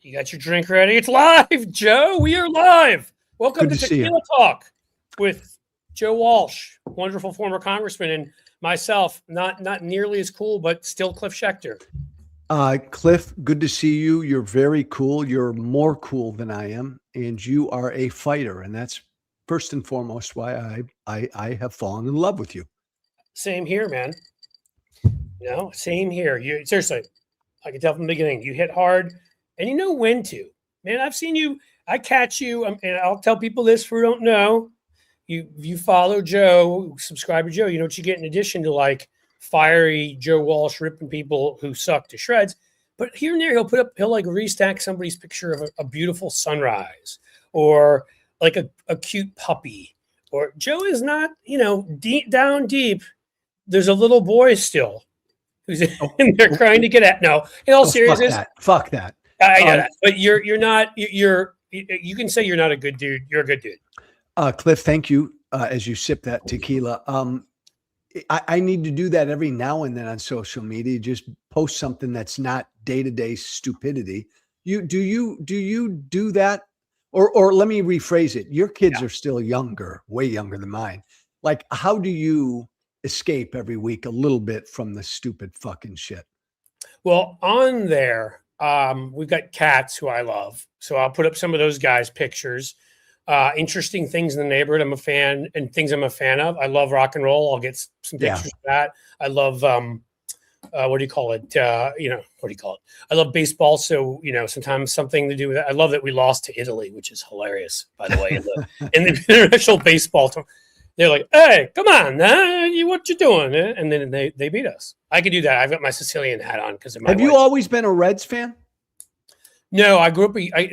You got your drink ready? It's live, Joe. We are live. Welcome to Tequila Talk with Joe Walsh, wonderful former congressman, and myself, not nearly as cool, but still Cliff Schechter. Cliff, good to see you. You're very cool. You're more cool than I am, and you are a fighter, and that's first and foremost why I have fallen in love with you. Same here, man. Same here. You seriously, I can tell from the beginning, you hit hard. And you know when to. Man, I've seen you. I catch you. And I'll tell people this who don't know. You follow Joe, subscribe to Joe. You know what you get in addition to like fiery Joe Walsh ripping people who suck to shreds. But here and there, he'll like restack somebody's picture of a beautiful sunrise or like a cute puppy. Or Joe is not, down deep. There's a little boy still who's in there crying to get at. No, in all seriousness. Fuck that. I know that, but you're not. You can say you're not a good dude. You're a good dude. Cliff, thank you. As you sip that tequila, I need to do that every now and then on social media. Just post something that's not day-to-day stupidity. Do you do that, or let me rephrase it. Your kids are still younger, way younger than mine. Like, how do you escape every week a little bit from the stupid fucking shit? Well, on there. We've got cats who I love. So I'll put up some of those guys' pictures. Interesting ththings in the neighborhood I'm a fan and things I'm a fan of. I love rock and roll. I'll get some pictures of that. I love, what do you call it? What do you call it? I love baseball. So, sometimes something to do with that. I love that we lost to Italy, which is hilarious, by the way, in the international baseball tour. They're like, hey, come on, what you doing? And then they beat us. I could do that. I've got my Sicilian hat on because of my Have you always been a Reds fan? No, I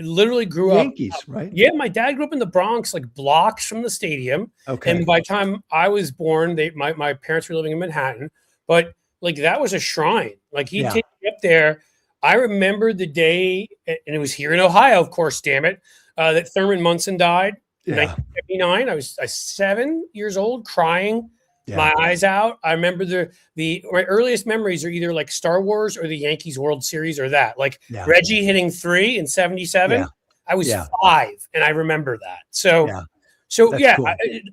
literally grew up. Yankees, right? Yeah, my dad grew up in the Bronx, like blocks from the stadium. Okay. And by the time I was born, my parents were living in Manhattan. But like that was a shrine. Like he'd take me up there. I remember the day, and it was here in Ohio, of course, damn it, that Thurman Munson died. In 1979, I was 7 years old, crying my eyes out. I remember my earliest memories are either like Star Wars or the Yankees World Series or that. Like Reggie hitting 3 in 77. I was 5, and I remember that. So cool.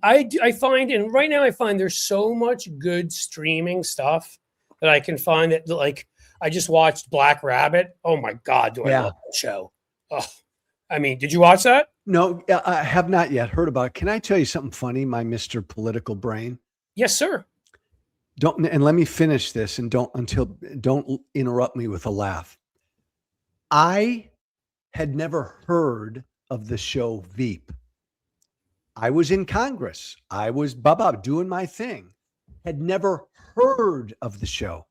I find, and right now I find there's so much good streaming stuff that I can find that like I just watched Black Rabbit. Oh my God, do I love that show? Oh, I mean, did you watch that? No, I have not yet heard about it. Can I tell you something funny, my Mr. Political Brain? Yes, sir. And let me finish this and don't interrupt me with a laugh. I had never heard of the show Veep. I was in Congress. I was doing my thing. Had never heard of the show.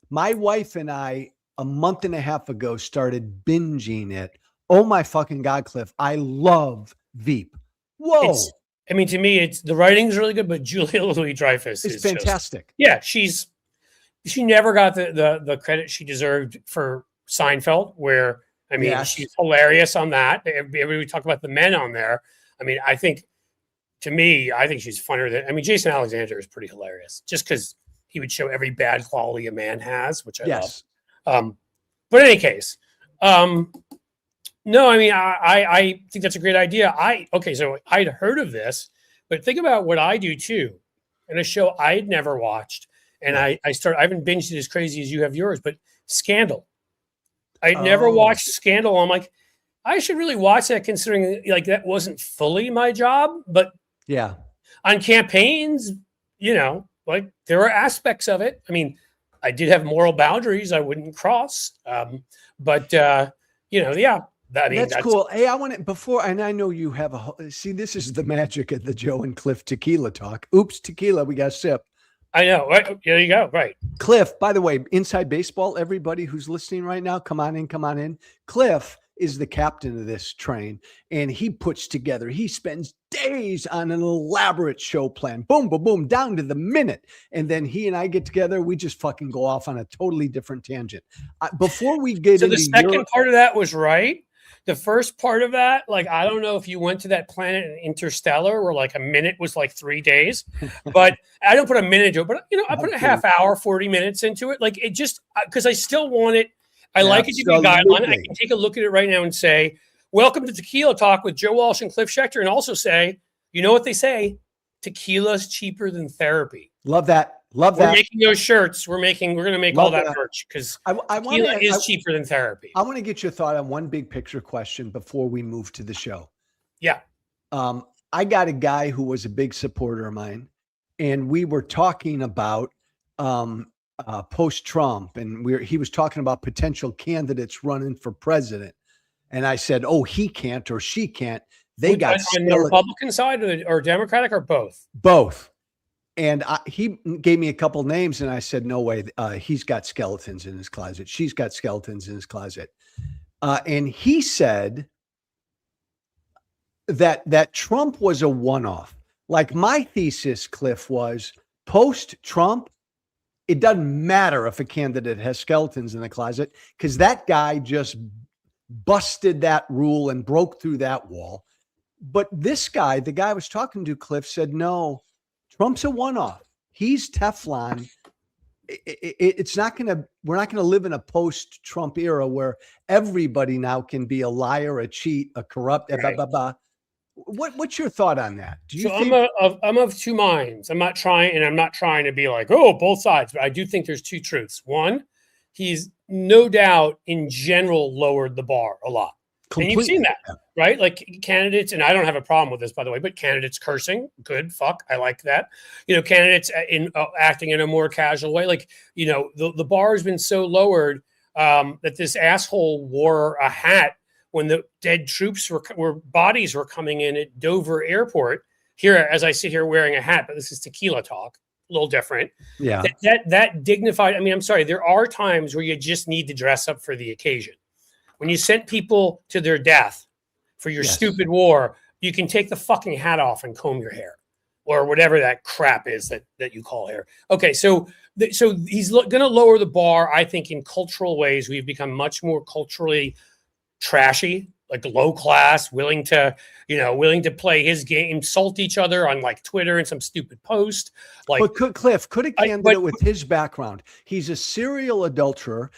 My wife and I, a month and a half ago, started binging it. Oh my fucking God, Cliff. I love Veep. Whoa. To me, it's the writing's really good, but Julia Louis-Dreyfus is fantastic. She never got the credit she deserved for Seinfeld, where she's hilarious on that. We talk about the men on there. I think she's funnier than Jason Alexander is pretty hilarious, just because he would show every bad quality a man has, which I love. But in any case, no, I think that's a great idea. So I'd heard of this, but think about what I do too. And a show I'd never watched. And I haven't binged it as crazy as you have yours, but Scandal. I'd never watched Scandal. I'm like, I should really watch that considering like that wasn't fully my job, but on campaigns, like there were aspects of it. I did have moral boundaries I wouldn't cross. That's cool. Hey, I want to and I know you have this is the magic of the Joe and Cliff Tequila Talk. Oops, tequila, we got a sip. I know. Right? There you go. Right. Cliff, by the way, Inside Baseball, everybody who's listening right now, come on in. Cliff is the captain of this train, and he spends days on an elaborate show plan. Boom, boom, boom, down to the minute. And then he and I get together, we just fucking go off on a totally different tangent. Before we get into the second part of that was right. The first part of that, like, I don't know if you went to that planet in Interstellar where like a minute was like 3 days, but I don't put a minute into it, but I put a half hour, 40 minutes into it. Like it just, cause I still want it. I like it to be a guideline. I can take a look at it right now and say, welcome to Tequila Talk with Joe Walsh and Cliff Schechter, and also say, you know what they say? Tequila's cheaper than therapy. Love that. Love We're that. making those shirts. We're going to make all that merch because tequila is cheaper than therapy. I want to get your thought on one big picture question before we move to the show. Yeah. I got a guy who was a big supporter of mine, and we were talking about post-Trump, and he was talking about potential candidates running for president. And I said, oh, he can't or she can't. They got on the Republican side or Democratic or both? Both. And he gave me a couple names, and I said, no way. He's got skeletons in his closet. She's got skeletons in his closet. And he said that Trump was a one-off. Like my thesis, Cliff, was post-Trump, it doesn't matter if a candidate has skeletons in the closet because that guy just busted that rule and broke through that wall. But this guy, the guy I was talking to, Cliff, said, no, Trump's a one-off. He's Teflon. It's not going to, we're not going to live in a post-Trump era where everybody now can be a liar, a cheat, a corrupt, blah, blah, blah. What's your thought on that? Do you think I'm of two minds. I'm not trying to be like, oh, both sides, but I do think there's two truths. One, he's no doubt in general lowered the bar a lot. Completely. And you've seen that, right? Like candidates, and I don't have a problem with this, by the way, but candidates cursing, good, fuck, I like that. Candidates acting in a more casual way. Like, the bar has been so lowered that this asshole wore a hat when the dead troops bodies were coming in at Dover Airport. Here, as I sit here wearing a hat, but this is Tequila Talk, a little different. Yeah. That dignified. I mean, I'm sorry, there are times where you just need to dress up for the occasion. When you sent people to their death for your stupid war, you can take the fucking hat off and comb your hair or whatever that crap is that you call hair. Okay, so he's going to lower the bar, I think, in cultural ways. We've become much more culturally trashy, like low class, willing to play his game, insult each other on like Twitter and some stupid post. Like, but could a candidate with his background? He's a serial adulterer.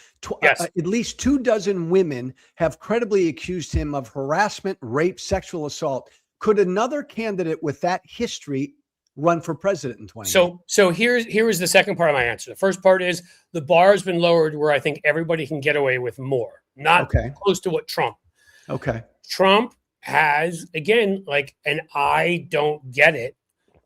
At least 24 women have credibly accused him of harassment, rape, sexual assault. Could another candidate with that history run for president in 2020? So here's the second part of my answer. The first part is the bar has been lowered where I think everybody can get away with more, not close to what Trump. Okay. Trump has, again, and I don't get it,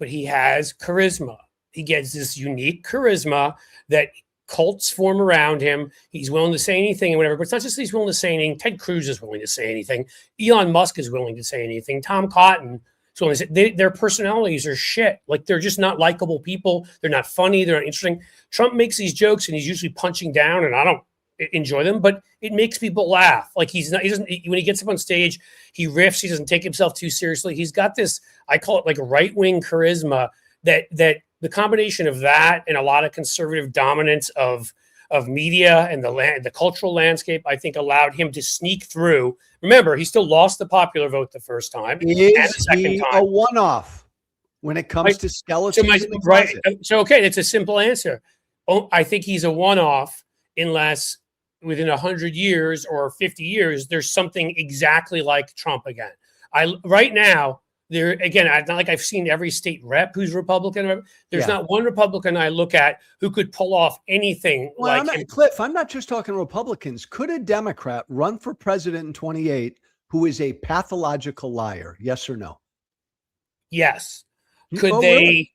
but he has charisma. He gets this unique charisma that cults form around him. He's willing to say anything and whatever, but it's not just that he's willing to say anything. Ted Cruz is willing to say anything. Elon Musk is willing to say anything. Tom Cotton is willing to say, their personalities are shit. Like, they're just not likable people. They're not funny. They're not interesting. Trump makes these jokes and he's usually punching down, and I don't enjoy them, but it makes people laugh. Like, he doesn't, when he gets up on stage, he riffs, he doesn't take himself too seriously. He's got this, I call it like right-wing charisma that the combination of that and a lot of conservative dominance of media and the cultural landscape, I think allowed him to sneak through. Remember, he still lost the popular vote the first time. Is he a one-off when it comes to skeletons? So, okay, that's a simple answer. I think he's a one-off unless within 100 years or 50 years, there's something exactly like Trump again. Right now, there again, not like I've seen every state rep who's Republican. There's not one Republican I look at who could pull off anything like him. Cliff, I'm not just talking Republicans. Could a Democrat run for president in 2028 who is a pathological liar? Yes or no? Yes. Could they? Really?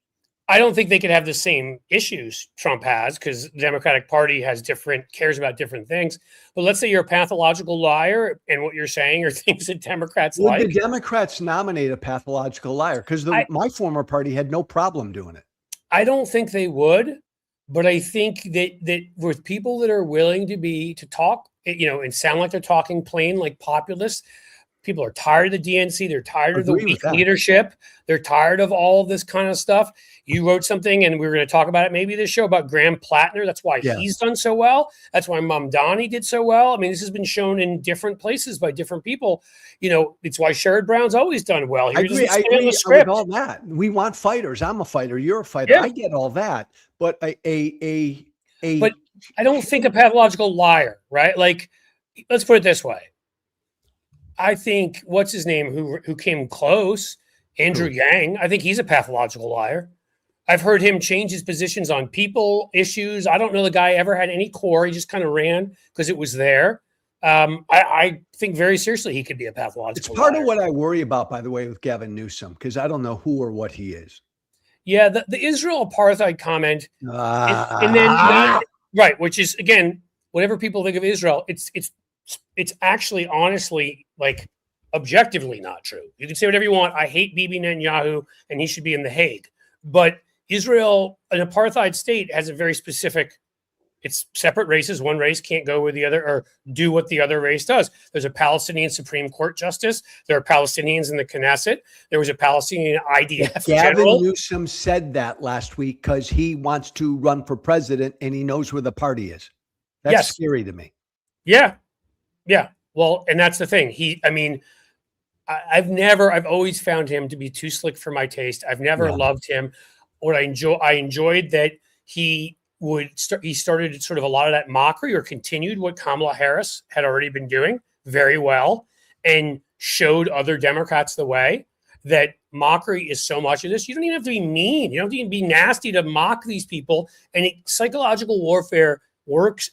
I don't think they could have the same issues Trump has, because the Democratic Party cares about different things. But let's say you're a pathological liar and what you're saying are things that Democrats like. Would the Democrats nominate a pathological liar? Because my former party had no problem doing it. I don't think they would, but I think that with people that are willing to talk, and sound like they're talking plain, like populists, people are tired of the DNC. They're tired of the weak leadership. They're tired of all of this kind of stuff. You wrote something, and we were going to talk about it maybe this show, about Graham Plattner. That's why he's done so well. That's why Mamdani did so well. I mean, this has been shown in different places by different people. It's why Sherrod Brown's always done well. I agree with all that. We want fighters. I'm a fighter. You're a fighter. Yeah. I get all that. But I don't think a pathological liar, right? Like, let's put it this way. I think what's his name who came close, Andrew Yang. I think he's a pathological liar. I've heard him change his positions on people issues. I don't know the guy ever had any core. He just kind of ran because it was there. I think very seriously he could be a pathological It's part liar. of what I worry about, by the way, with Gavin Newsom, because I don't know who or what he is. Yeah, the Israel apartheid comment, and then right, which is again, whatever people think of Israel, it's actually honestly like objectively not true. You can say whatever you want. I hate Bibi Netanyahu, and he should be in The Hague, but Israel, an apartheid state, has a very specific. It's separate races. One race can't go with the other or do what the other race does. There's a Palestinian Supreme Court justice. There are Palestinians in the Knesset. There was a Palestinian IDF general. Gavin Newsom said that last week because he wants to run for president and he knows where the party is. That's scary to me. Yeah. Yeah. Well, and that's the thing. I've always found him to be too slick for my taste. I've never loved him. What I enjoyed that he started sort of a lot of that mockery or continued what Kamala Harris had already been doing very well and showed other Democrats the way that mockery is so much of this. You don't even have to be mean. You don't even be nasty to mock these people. And psychological warfare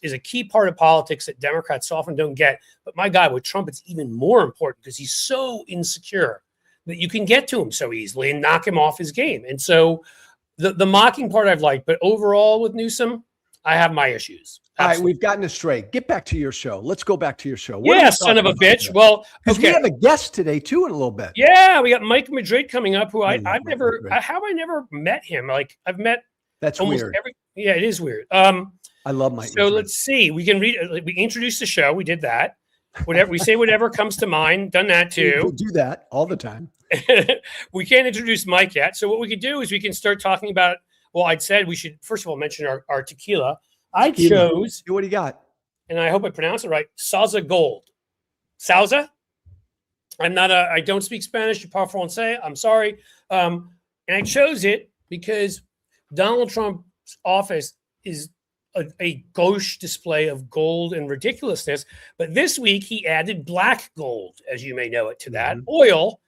is a key part of politics that Democrats often don't get. But my God, with Trump, it's even more important because he's so insecure that you can get to him so easily and knock him off his game. And so the mocking part I've liked, but overall with Newsom, I have my issues. Absolutely. All right, we've gotten astray. Get back to your show. Let's go back to your show. Yeah, son of a bitch. Well, okay. We have a guest today too in a little bit. Yeah, we got Mike Madrid coming up, who I've never met him. Like I've met that's almost weird. Yeah, it is weird. I love Mike. So Madrid. Let's see. We can read. We introduced the show. We did that. Whatever we say, whatever comes to mind. Done that too. We do that all the time. We can't introduce Mike yet. So what we could do is we can start talking about. Well, I'd said we should first of all mention our tequila. I chose. What do you got? And I hope I pronounce it right. Sauza Gold. Sauza. I don't speak Spanish. Je parle français. I'm sorry. And I chose it because Donald Trump's office is a gauche display of gold and ridiculousness. But this week he added black gold, as you may know it, to that oil,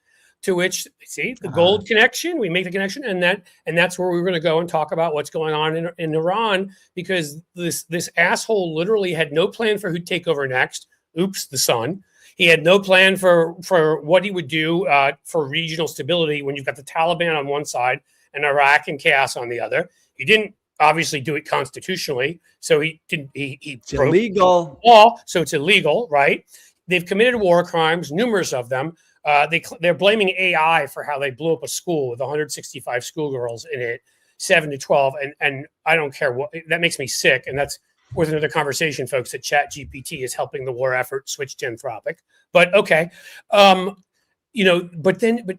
to which, see, the gold connection, we make the connection, and that's where we're going to go and talk about what's going on in Iran, because this asshole literally had no plan for who'd take over next. Oops, the sun. He had no plan for what he would do for regional stability when you've got the Taliban on one side and Iraq and chaos on the other. He didn't obviously do it constitutionally, so he didn't. It's broke illegal law, so it's illegal, right? They've committed war crimes, numerous of them. They're blaming AI for how they blew up a school with 165 schoolgirls in it, 7 to 12, and I don't care what that makes me sick, and that's worth another conversation, folks. That ChatGPT is helping the war effort switch to Anthropic, but okay. But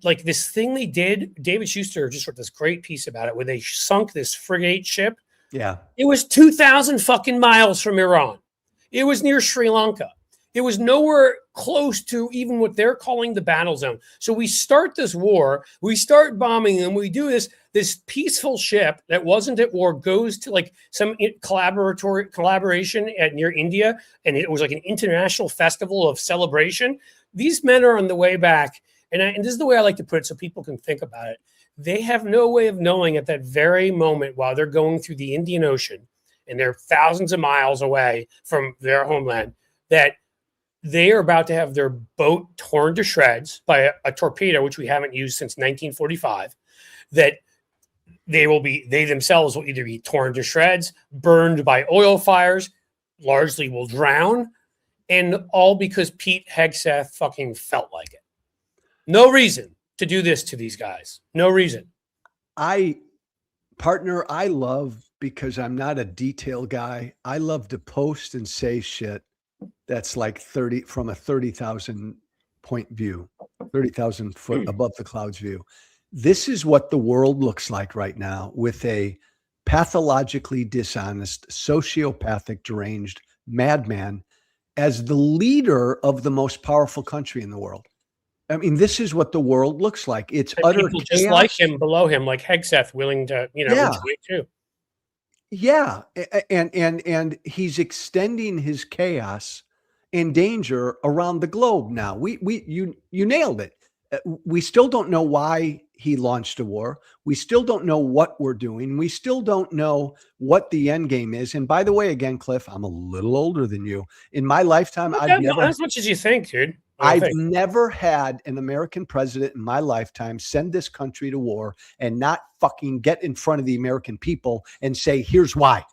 like this thing they did, David Schuster just wrote this great piece about it where they sunk this frigate ship. Yeah. It was 2,000 fucking miles from Iran. It was near Sri Lanka. It was nowhere close to even what they're calling the battle zone. So we start this war, we start bombing, and we do this peaceful ship that wasn't at war goes to like some collaboration near India, and it was like an international festival of celebration. These men are on the way back, and this is the way I like to put it so people can think about it. They have no way of knowing at that very moment while they're going through the Indian Ocean, and they're thousands of miles away from their homeland, that they are about to have their boat torn to shreds by a torpedo, which we haven't used since 1945, that they themselves will either be torn to shreds, burned by oil fires, largely will drown, and all because Pete Hegseth fucking felt like it. No reason to do this to these guys. No reason. I love, because I'm not a detail guy, I love to post and say shit that's like 30,000 point view, 30,000 foot above the clouds view. This is what the world looks like right now, with a pathologically dishonest, sociopathic, deranged madman as the leader of the most powerful country in the world. I mean, this is what the world looks like. It's and utter people just like him, below him, like Hegseth, willing to, enjoy it too. Yeah, and he's extending his chaos and danger around the globe now. You nailed it. We still don't know why he launched a war. We still don't know what we're doing. We still don't know what the end game is. And by the way, again, Cliff, I'm a little older than you. In my lifetime, Not I've never as much as you think, dude. I've never had an American president in my lifetime send this country to war and not fucking get in front of the American people and say, here's why.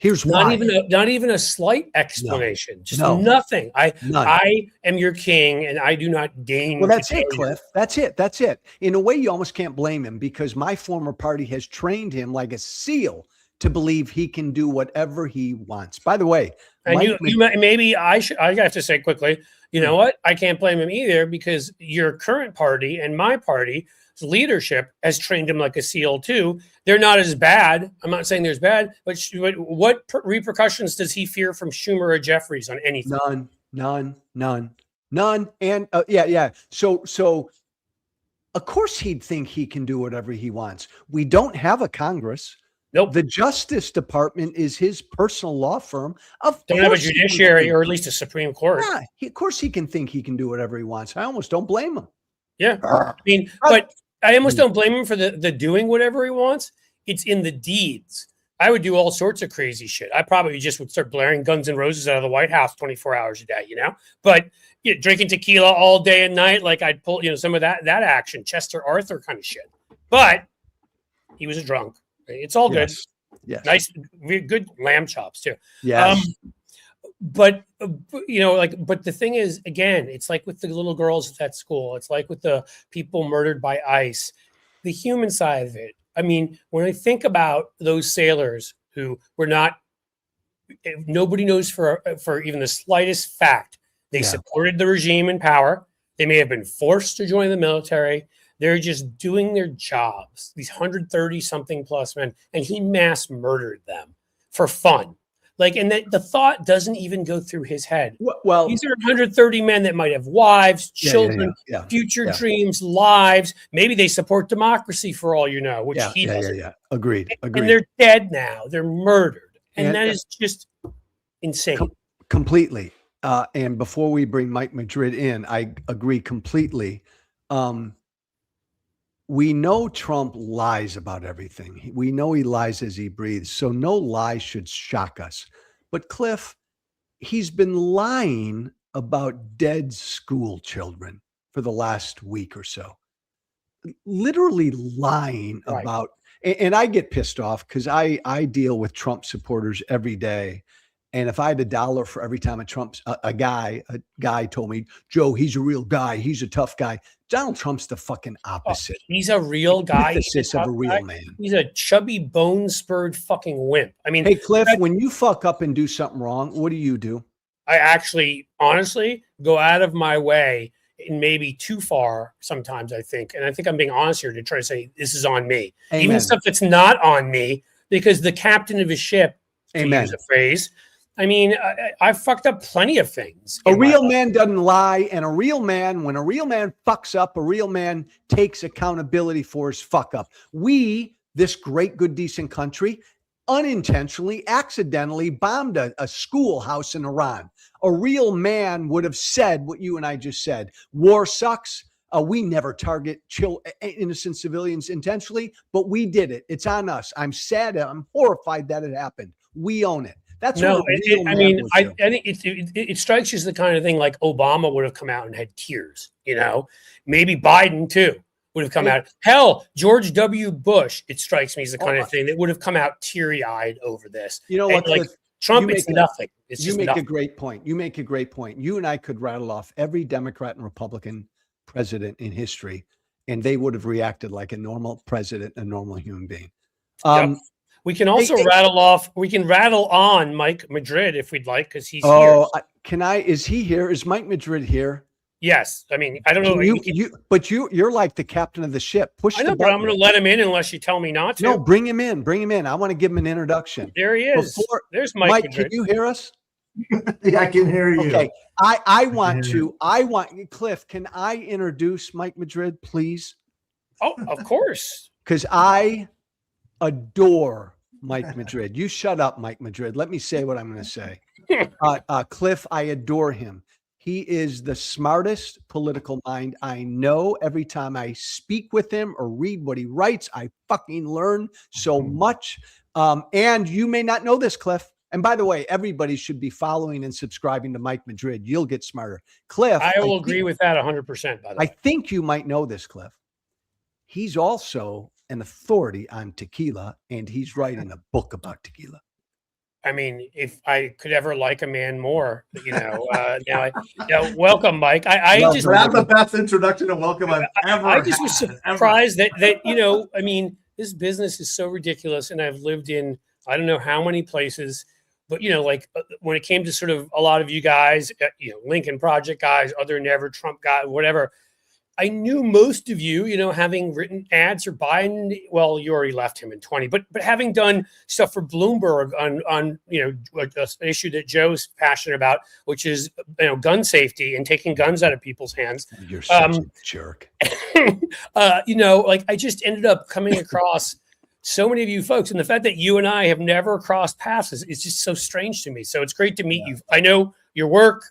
Here's why. Not even a slight explanation. Just nothing. None. I am your king, and I do not deign. Well, that's it, Cliff. That's it. In a way, you almost can't blame him, because my former party has trained him like a SEAL to believe he can do whatever he wants. By the way, and maybe I have to say quickly, you know what? I can't blame him either, because your current party and my party's leadership has trained him like a SEAL too. They're not as bad. I'm not saying there's bad, but what repercussions does he fear from Schumer or Jeffries on anything? None. And yeah. So of course he'd think he can do whatever he wants. We don't have a Congress. Nope. The Justice Department is his personal law firm. Don't have a judiciary, or at least a Supreme Court. Yeah, of course he can think he can do whatever he wants. I almost don't blame him. Yeah, I mean, but I almost don't blame him for the doing whatever he wants. It's in the deeds. I would do all sorts of crazy shit. I probably just would start blaring Guns N' Roses out of the White House 24 hours a day, But drinking tequila all day and night, like I'd pull, some of that action, Chester Arthur kind of shit. But he was a drunk. It's all good. Yes. Nice, good lamb chops too. Yes. But the thing is, again, it's like with the little girls at school. It's like with the people murdered by ICE. The human side of it. I mean, when I think about those sailors who were not, nobody knows for even the slightest fact they supported the regime in power. They may have been forced to join the military. They're just doing their jobs, these 130 something plus men, and he mass murdered them for fun. And the thought doesn't even go through his head. Well, these are 130 men that might have wives, children, future dreams, lives. Maybe they support democracy for all you know, which he doesn't. Yeah. Agreed. And they're dead now. They're murdered. And that is just insane. Completely. And before we bring Mike Madrid in, I agree completely. We know Trump lies about everything. We know he lies as he breathes. So no lie should shock us. But Cliff, he's been lying about dead school children for the last week or so. Literally lying about, and I get pissed off because I deal with Trump supporters every day. And if I had $1 for every time a guy told me, Joe, he's a real guy. He's a tough guy. Donald Trump's the fucking opposite. He's a real guy. He's a real man. He's a chubby, bone-spurred fucking wimp. I mean, hey, Cliff, when you fuck up and do something wrong, what do? I actually, honestly, go out of my way, and maybe too far sometimes, I think. And I think I'm being honest here to try to say this is on me. Amen. Even stuff that's not on me, because the captain of his ship, to use a phrase, I mean, I've fucked up plenty of things. A real man doesn't lie. And when a real man fucks up, a real man takes accountability for his fuck up. We, this great, good, decent country, unintentionally, accidentally bombed a schoolhouse in Iran. A real man would have said what you and I just said. War sucks. We never target innocent civilians intentionally, but we did it. It's on us. I'm sad. I'm horrified that it happened. We own it. That's I think it strikes you as the kind of thing like Obama would have come out and had tears, maybe Biden too would have come out. Hell, George W. Bush, it strikes me as the kind of thing that would have come out teary-eyed over this. You know what? Like Trump, it's nothing. It's you make a great point. You and I could rattle off every Democrat and Republican president in history, and they would have reacted like a normal president, a normal human being. We can also rattle on Mike Madrid if we'd like, because he's here. Is he here? Is Mike Madrid here? Yes. I mean, I don't know. You're like the captain of the ship. I know, but I'm going to let him in unless you tell me not to. No, bring him in. I want to give him an introduction. There he is. There's Mike Madrid. Can you hear us? Yeah, I can hear you. Okay. Cliff, can I introduce Mike Madrid, please? Oh, of course. Because I adore Mike Madrid. You shut up, Mike Madrid. Let me say what I'm going to say. Cliff, I adore him. He is the smartest political mind I know. Every time I speak with him or read what he writes, I fucking learn so much. And you may not know this, Cliff. And by the way, everybody should be following and subscribing to Mike Madrid. You'll get smarter. Cliff. I will agree with that 100%. By the way. I think you might know this, Cliff. He's also an authority on tequila, and he's writing a book about tequila. I mean, if I could ever like a man more, welcome, Mike. I just that's the best introduction and welcome I've ever. I just was surprised that I mean, this business is so ridiculous, and I've lived in I don't know how many places, but when it came to sort of a lot of you guys, Lincoln Project guys, other Never Trump guys, whatever. I knew most of you, having written ads for Biden. Well, you already left him in 20, but having done stuff for Bloomberg on an issue that Joe's passionate about, which is gun safety and taking guns out of people's hands. You're such a jerk. I just ended up coming across so many of you folks, and the fact that you and I have never crossed paths is just so strange to me. So it's great to meet you. I know your work.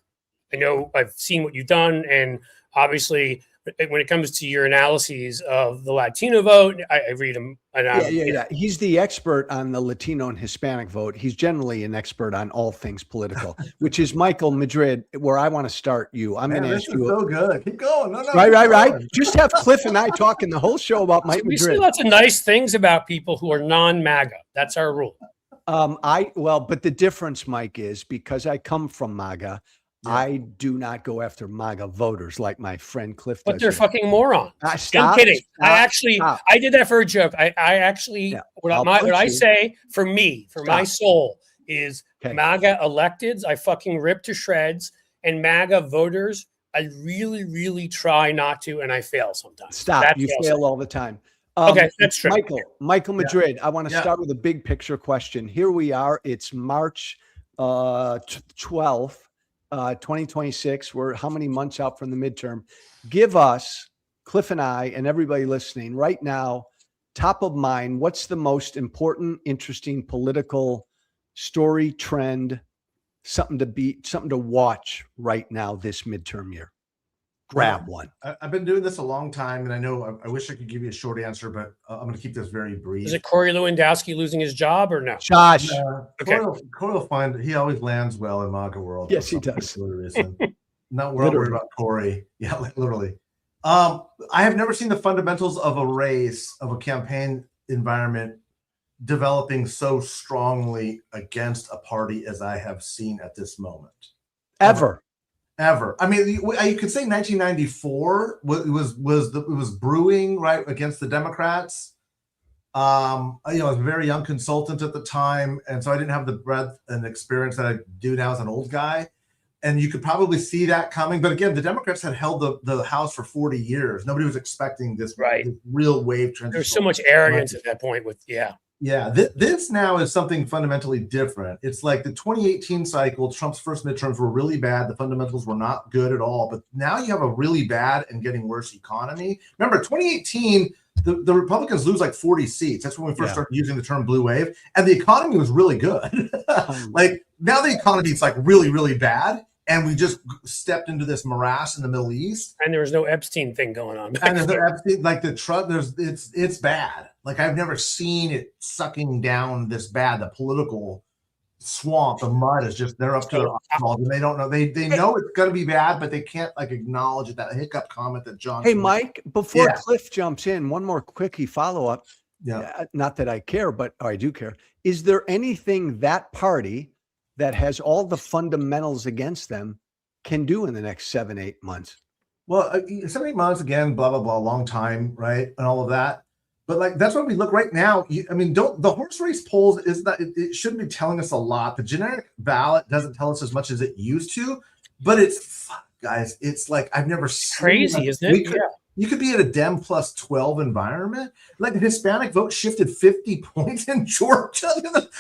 I know I've seen what you've done, and obviously, when it comes to your analyses of the Latino vote, I read them. Yeah. He's the expert on the Latino and Hispanic vote. He's generally an expert on all things political, which is Michael Madrid, where I want to start you. I'm going to ask you. So good. Keep going. No, right. Just have Cliff and I talking the whole show about Mike Madrid. We see lots of nice things about people who are non-MAGA. That's our rule. But the difference, Mike, is because I come from MAGA, I do not go after MAGA voters like my friend Cliff does. But they're fucking morons. I'm kidding. I did that for a joke. I actually, what I say for me, for my soul, is MAGA electeds, I fucking rip to shreds, and MAGA voters, I really, really try not to, and I fail sometimes. You fail all the time. Okay, that's true. Michael Madrid, I want to start with a big picture question. Here we are. It's March 12th. 2026. We're how many months out from the midterm? Give us, Cliff and I, and everybody listening right now, top of mind, what's the most important, interesting political story, trend, something to watch right now this midterm year? Grab one. I've been doing this a long time, and I know I wish I could give you a short answer, but I'm going to keep this very brief. Is it Corey Lewandowski losing his job or no? Josh. Okay. Corey will find he always lands well in MAGA world. Yes, he does. Not worried about Corey. Yeah, literally. I have never seen the fundamentals of a race, of a campaign environment developing so strongly against a party as I have seen at this moment. Ever. I mean, you could say 1994 was brewing right against the Democrats. I was a very young consultant at the time, and so I didn't have the breadth and experience that I do now as an old guy. And you could probably see that coming. But again, the Democrats had held the House for 40 years. Nobody was expecting this real wave transition. There's so much arrogance at that point Yeah, this now is something fundamentally different. It's like the 2018 cycle, Trump's first midterms were really bad. The fundamentals were not good at all. But now you have a really bad and getting worse economy. Remember, 2018, the Republicans lose like 40 seats. That's when we first started using the term blue wave. And the economy was really good. Like now the economy is like really, really bad. And we just stepped into this morass in the Middle East. And there was no Epstein thing going on. And there's Epstein, like the Trump, it's bad. Like I've never seen it sucking down this bad. The political swamp, the mud is just, they're up to their eyeballs, and they don't know. They know it's going to be bad, but they can't like acknowledge it. That hiccup comment that John. Hey, Mike, before Cliff jumps in, one more quickie follow-up. Yeah. Not that I care, but I do care. Is there anything that party that has all the fundamentals against them can do in the next 7-8 months? Well, 7-8 months, again, blah, blah, blah, long time, right? And all of that. But like, that's why we look right now. I mean, the horse race polls it shouldn't be telling us a lot. The generic ballot doesn't tell us as much as it used to, but guys, it's like, I've never seen crazy, isn't it? You could be at a Dem plus 12 environment. Like the Hispanic vote shifted 50 points in Georgia.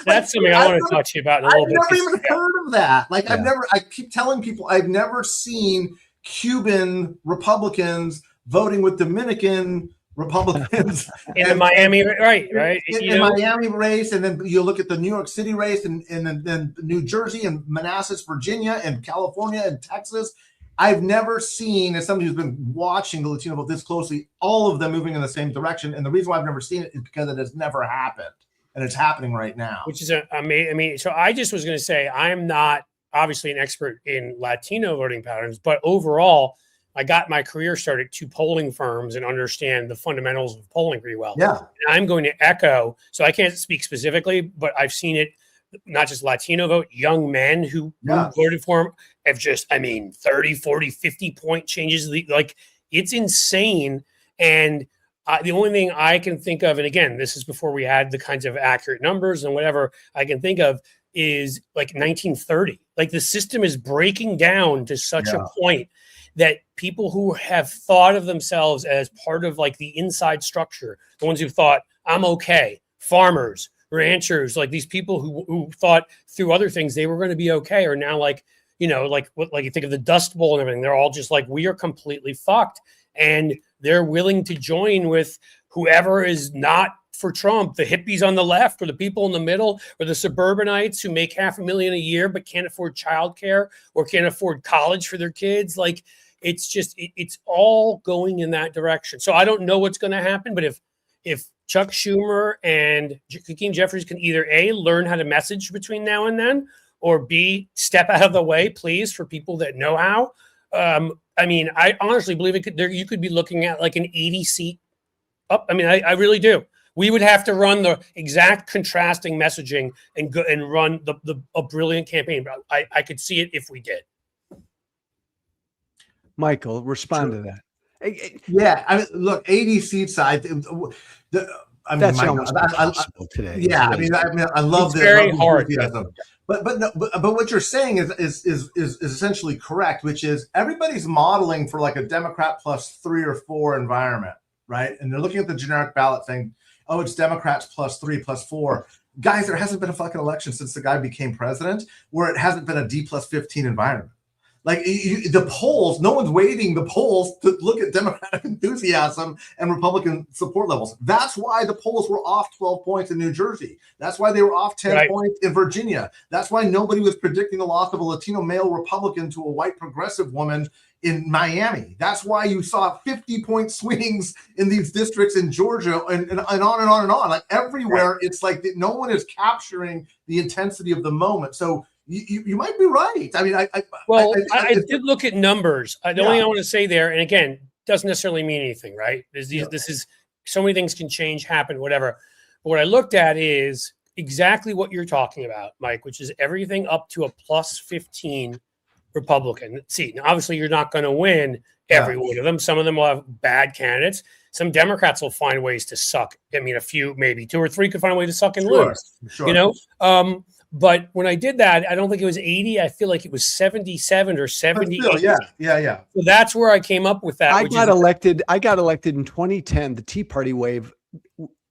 That's something I want to talk to you about in a little bit. I've never even heard of that. Like I keep telling people I've never seen Cuban Republicans voting with Dominican Republicans in the Miami, right? In Miami race, and then you look at the New York City race, and then New Jersey and Manassas, Virginia, and California and Texas. I've never seen, as somebody who's been watching the Latino vote this closely, all of them moving in the same direction. And the reason why I've never seen it is because it has never happened, and it's happening right now. Which is amazing. I mean, so I just was going to say, I'm not obviously an expert in Latino voting patterns, but overall, I got my career started at 2 polling firms and understand the fundamentals of polling pretty well. Yeah. And I'm going to echo, so I can't speak specifically, but I've seen it, not just Latino vote, young men who voted for him have just, 30, 40, 50 point changes. Like, it's insane. And the only thing I can think of, and again, this is before we had the kinds of accurate numbers and whatever I can think of, is like 1930. Like, the system is breaking down to such a point that people who have thought of themselves as part of like the inside structure, the ones who thought, I'm okay, farmers, ranchers, like these people who thought through other things they were going to be okay, are now like, like you think of the Dust Bowl and everything, they're all just like, we are completely fucked. And they're willing to join with whoever is not for Trump, the hippies on the left, or the people in the middle, or the suburbanites who make $500,000 a year but can't afford childcare or can't afford college for their kids. Like, it's just, it's all going in that direction. So I don't know what's going to happen, but if Chuck Schumer and Hakeem Jeffries can either A, learn how to message between now and then, or B, step out of the way, please, for people that know how. I honestly believe you could be looking at like an 80 seat up. I really do. We would have to run the exact contrasting messaging and go and run a brilliant campaign. But I could see it if we did. Michael, respond to that. Yeah, look, 80 seats. That's almost impossible today. Yeah, I love this. Very hard. But what you're saying is essentially correct, which is everybody's modeling for like a Democrat plus 3 or 4 environment, right? And they're looking at the generic ballot thing. Oh, it's Democrats plus 3 plus 4. Guys, there hasn't been a fucking election since the guy became president where it hasn't been a D plus 15 environment. Like the polls, no one's weighting the polls to look at Democratic enthusiasm and Republican support levels. That's why the polls were off 12 points in New Jersey. That's why they were off 10 points in Virginia. That's why nobody was predicting the loss of a Latino male Republican to a white progressive woman in Miami. That's why you saw 50-point swings in these districts in Georgia and on and on and on. Like everywhere, it's like no one is capturing the intensity of the moment. So you might be right. I did look at numbers. The only thing I want to say there, and again, doesn't necessarily mean anything, right? This is so many things can change, happen, whatever. But what I looked at is exactly what you're talking about, Mike, which is everything up to a plus 15 Republican seat. Now, obviously, you're not going to win every one of them. Some of them will have bad candidates. Some Democrats will find ways to suck. A few, maybe 2 or 3 could find a way to suck and lose. Sure. But when I did that, I don't think it was 80. I feel like it was 77 or 70. Yeah. So that's where I came up with that. I got elected in 2010. The Tea Party wave,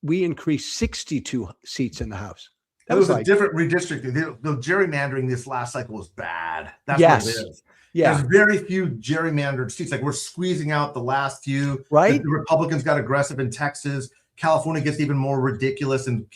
we increased 62 seats in the House. That was a different redistricting. The gerrymandering this last cycle was bad. That's what it is. Yeah. There's very few gerrymandered seats. Like we're squeezing out the last few. Right. The Republicans got aggressive in Texas. California gets even more ridiculous, and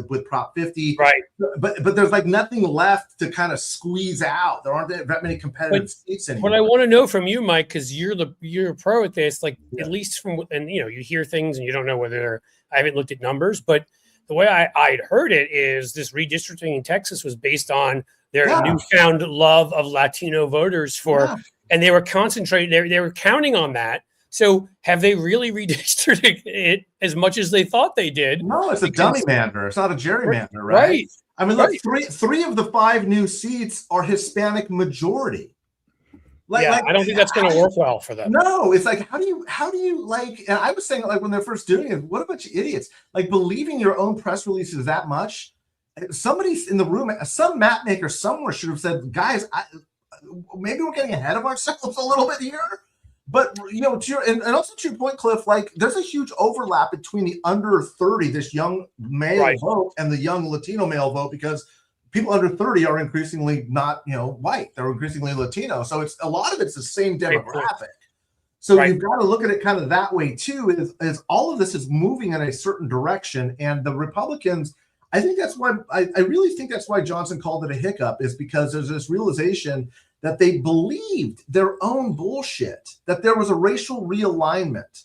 with Prop 50, right? But there's like nothing left to kind of squeeze out. There aren't that many competitive seats anymore. What I want to know from you, Mike, because you're a pro at this, like at least from, and you hear things and you don't know whether I haven't looked at numbers, but the way I'd heard it is this redistricting in Texas was based on their newfound love of Latino voters and they were concentrating. They were counting on that. So have they really redistricted it as much as they thought they did? No, it's a dummy mander. It's not a gerrymander, right? Look, three of the 5 new seats are Hispanic majority. I don't think that's going to work well for them. No, it's like, how do you like, and I was saying like when they're first doing it, what a bunch of idiots, like believing your own press releases that much. Somebody in the room, some map maker somewhere should have said, guys, maybe we're getting ahead of ourselves a little bit here. But to your, and also to your point, Cliff, like there's a huge overlap between the under 30, this young male vote, and the young Latino male vote, because people under 30 are increasingly not white; they're increasingly Latino. So it's a lot of it's the same demographic. So you've got to look at it kind of that way too, is all of this is moving in a certain direction. And the Republicans, I think that's why, I really think that's why Johnson called it a hiccup, is because there's this realization that they believed their own bullshit, that there was a racial realignment.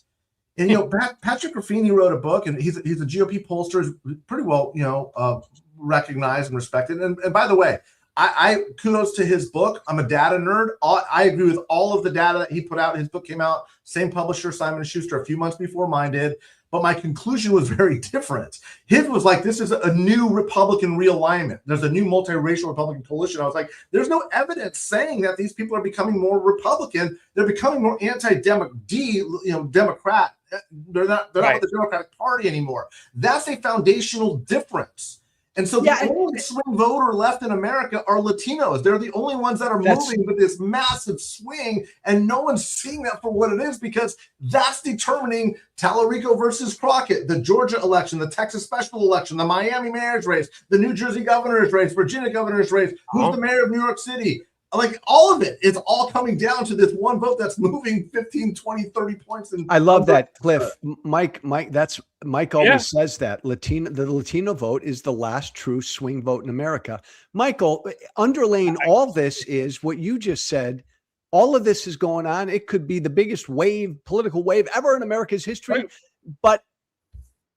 And, you know, Patrick Ruffini wrote a book, and he's a GOP pollster, pretty well, you know, recognized and respected. And by the way, I kudos to his book. I'm a data nerd. I agree with all of the data that he put out. His book came out, same publisher, Simon & Schuster, a few months before mine did. But my conclusion was very different. His was like, this is a new Republican realignment. There's a new multiracial Republican coalition. I was like, there's no evidence saying that these people are becoming more Republican. They're becoming more Democrat. They're not with the Democratic Party anymore. That's a foundational difference. And so the only swing voter left in America are Latinos. They're the only ones that are moving with this massive swing, and no one's seeing that for what it is, because that's determining Tallarico versus Crockett, the Georgia election, the Texas special election, the Miami mayor's race, the New Jersey governor's race, Virginia governor's race, who's the mayor of New York City. Like, all of it is all coming down to this one vote that's moving 15, 20, 30 points. I love that, Cliff. Mike always says that the Latino vote is the last true swing vote in America. Michael, underlaying all this is what you just said. All of this is going on. It could be the biggest political wave ever in America's history, but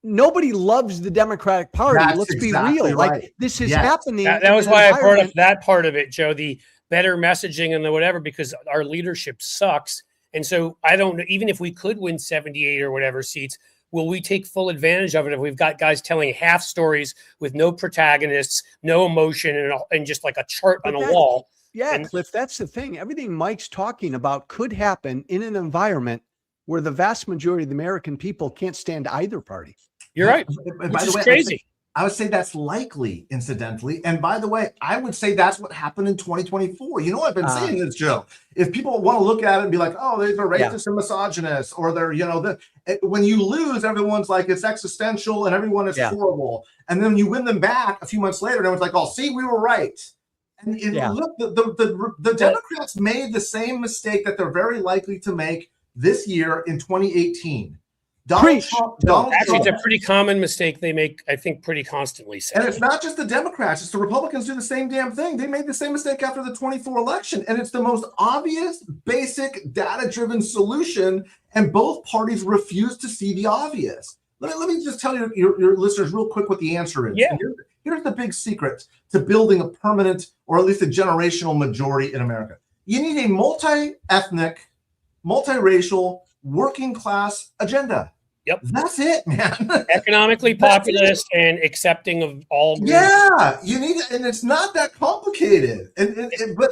nobody loves the Democratic Party. Let's be real. Right. Like, this is happening. That was why I brought up that part of it, Joe, the better messaging and the whatever, because our leadership sucks. And so I don't know, even if we could win 78 or whatever seats, will we take full advantage of it if we've got guys telling half stories with no protagonists, no emotion, and just like a chart on a wall? Yeah, Cliff, that's the thing. Everything Mike's talking about could happen in an environment where the vast majority of the American people can't stand either party. You're right. Which is crazy. I would say that's likely, incidentally. And by the way, I would say that's what happened in 2024. You know, I've been saying this, Joe. If people want to look at it and be like, oh, they're racist and misogynist, or they're, you know, when you lose, everyone's like, it's existential and everyone is horrible. And then you win them back a few months later, and everyone's like, oh, see, we were right. And look, the Democrats made the same mistake that they're very likely to make this year in 2018. Donald Trump, it's a pretty common mistake they make, I think, pretty constantly. And it's not just the Democrats, it's the Republicans do the same damn thing. They made the same mistake after the 24 election, and it's the most obvious, basic, data-driven solution, and both parties refuse to see the obvious. Let me just tell your listeners real quick what the answer is. Yeah. Here's the big secret to building a permanent, or at least a generational majority in America. You need a multi-ethnic, multiracial, working class agenda. Yep. That's it, man. Economically populist and accepting of all groups. Yeah, you need it, and it's not that complicated.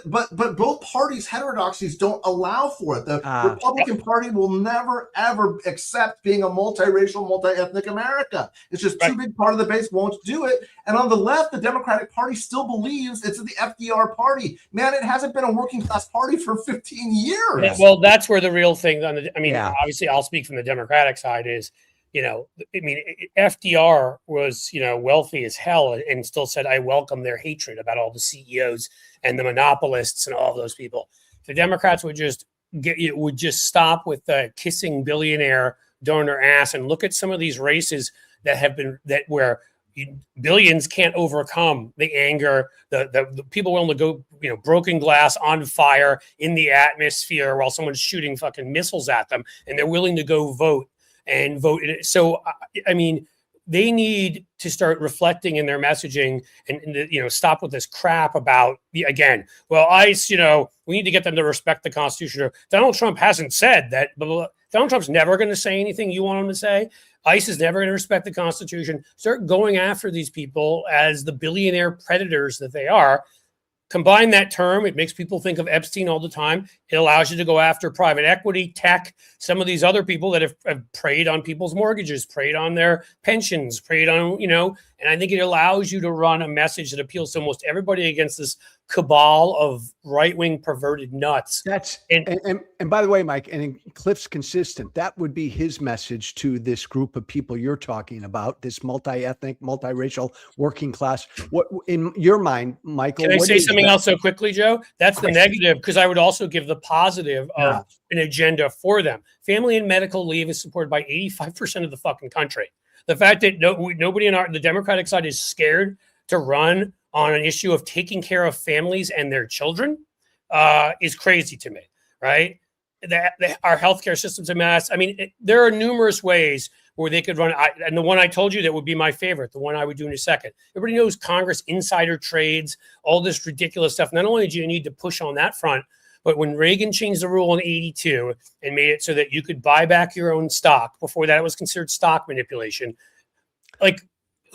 But both parties' heterodoxies don't allow for it. The Republican Party will never ever accept being a multiracial, multi-ethnic America. It's just too big part of the base won't do it. And on the left, the Democratic Party still believes it's the FDR party. Man, it hasn't been a working class party for 15 years. Yeah, well, that's where the real thing obviously I'll speak from the Democratic side is, you know, I mean, FDR was, you know, wealthy as hell and still said, I welcome their hatred about all the CEOs and the monopolists and all of those people. The Democrats would just stop with the kissing billionaire donor ass and look at some of these races where billions can't overcome the anger, the people willing to go, you know, broken glass on fire in the atmosphere while someone's shooting fucking missiles at them, and they're willing to go vote. So, I mean, they need to start reflecting in their messaging and you know, stop with this crap about, again, well, ICE, you know, we need to get them to respect the Constitution. Donald Trump hasn't said that. Donald Trump's never going to say anything you want him to say. ICE is never going to respect the Constitution. Start going after these people as the billionaire predators that they are. Combine that term, it makes people think of Epstein all the time. It allows you to go after private equity, tech, some of these other people that have preyed on people's mortgages, preyed on their pensions, preyed on, you know, and I think it allows you to run a message that appeals to almost everybody against this cabal of right-wing perverted nuts. And by the way, Mike, and Cliff's consistent. That would be his message to this group of people you're talking about, this multi-ethnic, multiracial, working class. What in your mind, Michael? Can I say something else so quickly, Joe? That's the negative, because I would also give the positive of an agenda for them. Family and medical leave is supported by 85% of the fucking country. The fact that nobody the Democratic side is scared to run on an issue of taking care of families and their children is crazy to me, right? Our healthcare system's a mess. I mean, there are numerous ways where they could run. And the one I told you that would be my favorite, the one I would do in a second. Everybody knows Congress insider trades, all this ridiculous stuff. Not only do you need to push on that front, but when Reagan changed the rule in 82 and made it so that you could buy back your own stock, before that it was considered stock manipulation, like,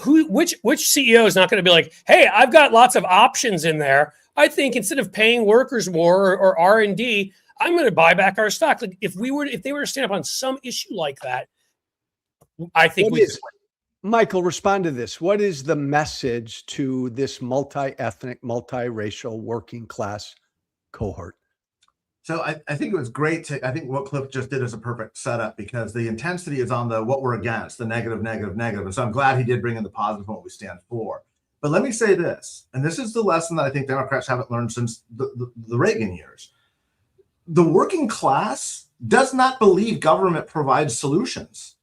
which CEO is not going to be like, hey, I've got lots of options in there. I think instead of paying workers more or R&D, I'm going to buy back our stock. Like if they were to stand up on some issue like that, I think Michael, respond to this. What is the message to this multi-ethnic, multiracial working class cohort? So I think it was great I think what Cliff just did is a perfect setup, because the intensity is on what we're against, the negative. And so I'm glad he did bring in the positive, what we stand for. But let me say this, and this is the lesson that I think Democrats haven't learned since the Reagan years. The working class does not believe government provides solutions.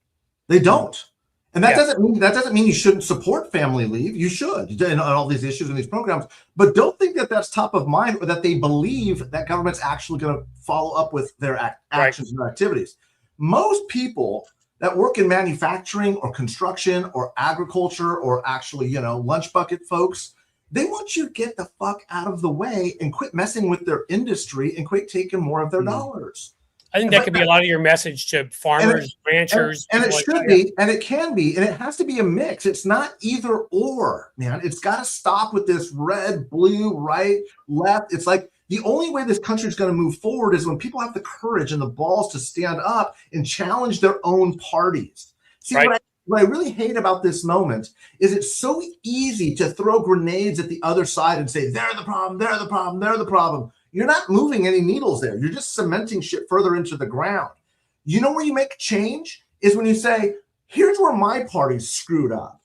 They don't. And that doesn't mean you shouldn't support family leave. You should, and all these issues and these programs. But don't think that that's top of mind, or that they believe that government's actually going to follow up with their actions and their activities. Most people that work in manufacturing or construction or agriculture, or actually, lunch bucket folks, they want you to get the fuck out of the way and quit messing with their industry and quit taking more of their dollars. I think that could be a lot of your message to farmers, ranchers. And it should be, and it can be, and it has to be a mix. It's not either or, man. It's got to stop with this red, blue, right, left. It's like the only way this country is going to move forward is when people have the courage and the balls to stand up and challenge their own parties. See, what I really hate about this moment is it's so easy to throw grenades at the other side and say, they're the problem, they're the problem, they're the problem. You're not moving any needles there. You're just cementing shit further into the ground. You know where you make change is when you say, here's where my party's screwed up.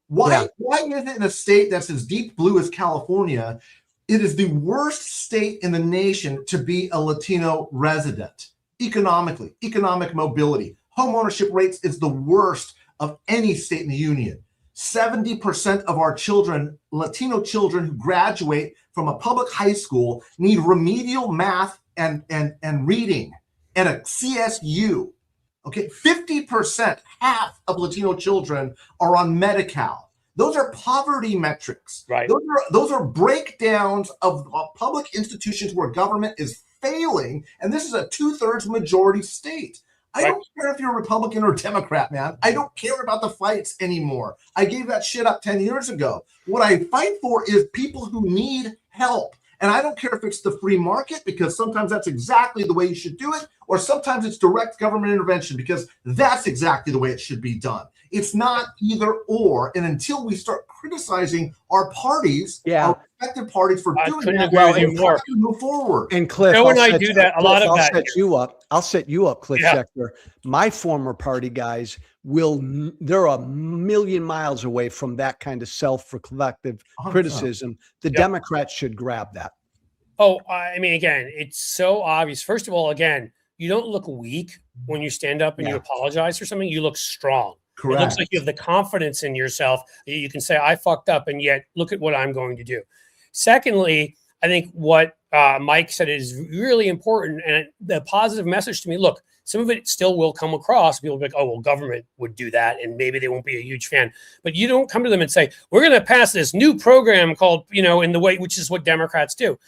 Why is it in a state that's as deep blue as California, it is the worst state in the nation to be a Latino resident? Economically, economic mobility, home ownership rates is the worst of any state in the union. 70% of our children, Latino children who graduate from a public high school, need remedial math and reading at a CSU. Okay, 50%, half of Latino children are on Medi-Cal. Those are poverty metrics. Right. Those are breakdowns of public institutions where government is failing, and this is a 2/3 majority state. I don't care if you're a Republican or Democrat, man. I don't care about the fights anymore. I gave that shit up 10 years ago. What I fight for is people who need help. And I don't care if it's the free market, because sometimes that's exactly the way you should do it, or sometimes it's direct government intervention, because that's exactly the way it should be done. It's not either or. And until we start criticizing our parties, our respective parties for doing that, we'll move forward. And Cliff, I'll set you up, Cliff Schechter. My former party guys they're a million miles away from that kind of self-reflective criticism. The Democrats should grab that. Oh, I mean, again, it's so obvious. First of all, again, you don't look weak when you stand up and you apologize for something. You look strong. Correct. It looks like you have the confidence in yourself that you can say, I fucked up, and yet look at what I'm going to do. Secondly, I think what Mike said is really important, and the positive message to me, look, some of it still will come across. People will be like, oh, well, government would do that, and maybe they won't be a huge fan. But you don't come to them and say, we're going to pass this new program called, in the way, which is what Democrats do.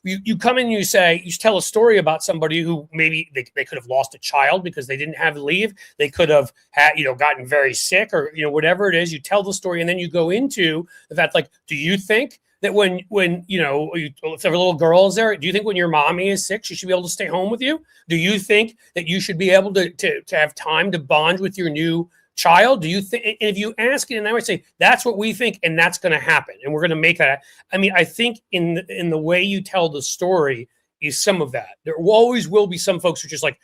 You come in and you tell a story about somebody who maybe they could have lost a child because they didn't have leave. They could have had, gotten very sick, or, whatever it is. You tell the story, and then you go into the fact, like, do you think that when if a little girl is there, do you think when your mommy is sick, she should be able to stay home with you? Do you think that you should be able to have time to bond with your new child, do you think, and if you ask it, and I would say, that's what we think, and that's going to happen, and we're going to make that. I mean, I think in the way you tell the story is some of that. There always will be some folks who are just like,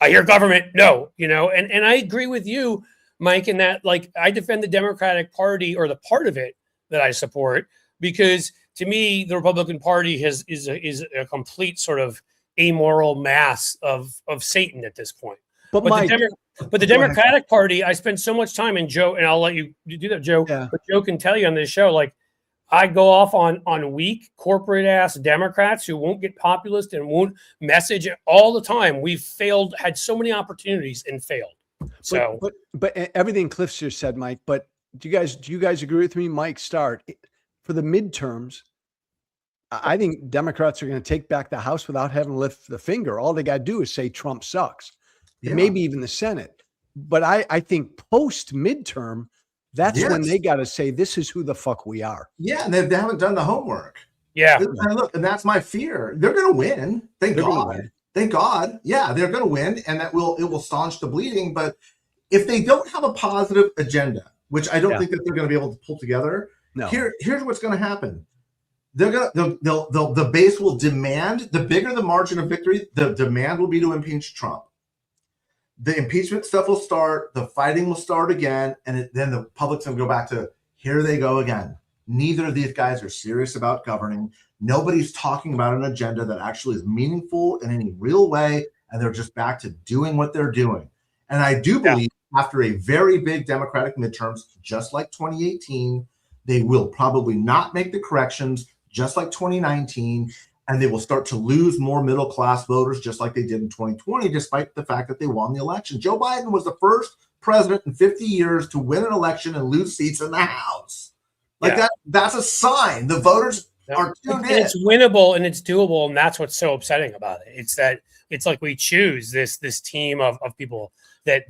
I hear government, no, and I agree with you, Mike, in that, like, I defend the Democratic Party, or the part of it that I support, because to me, the Republican Party is a complete sort of amoral mass of Satan at this point. But the Democratic Party, I spend so much time, and Joe, and I'll let you do that, Joe. Yeah. But Joe can tell you on this show, like, I go off on weak corporate ass Democrats who won't get populist and won't message all the time. We've had so many opportunities and failed. So, but everything Cliff just said, Mike. But do you guys agree with me, Mike? Start for the midterms. I think Democrats are going to take back the House without having to lift the finger. All they got to do is say Trump sucks. Yeah. Maybe even the Senate. But I think post midterm, that's when they got to say, this is who the fuck we are. Yeah. And they haven't done the homework. Yeah. And look, and that's my fear. They're going to win. Thank God. Thank God. Yeah, they're going to win. And it will staunch the bleeding. But if they don't have a positive agenda, which I don't think that they're going to be able to pull together, here's what's going to happen. The base will demand, the bigger the margin of victory, the demand will be to impeach Trump. The impeachment stuff will start, the fighting will start again, and then the public's going to go back to, here they go again. Neither of these guys are serious about governing. Nobody's talking about an agenda that actually is meaningful in any real way, and they're just back to doing what they're doing. And I do believe after a very big Democratic midterms, just like 2018, they will probably not make the corrections, just like 2019, and they will start to lose more middle-class voters, just like they did in 2020, despite the fact that they won the election. Joe Biden was the first president in 50 years to win an election and lose seats in the House. Like that's a sign. The voters are tuned in. It's winnable and it's doable, and that's what's so upsetting about it. It's that it's like we choose this team of people that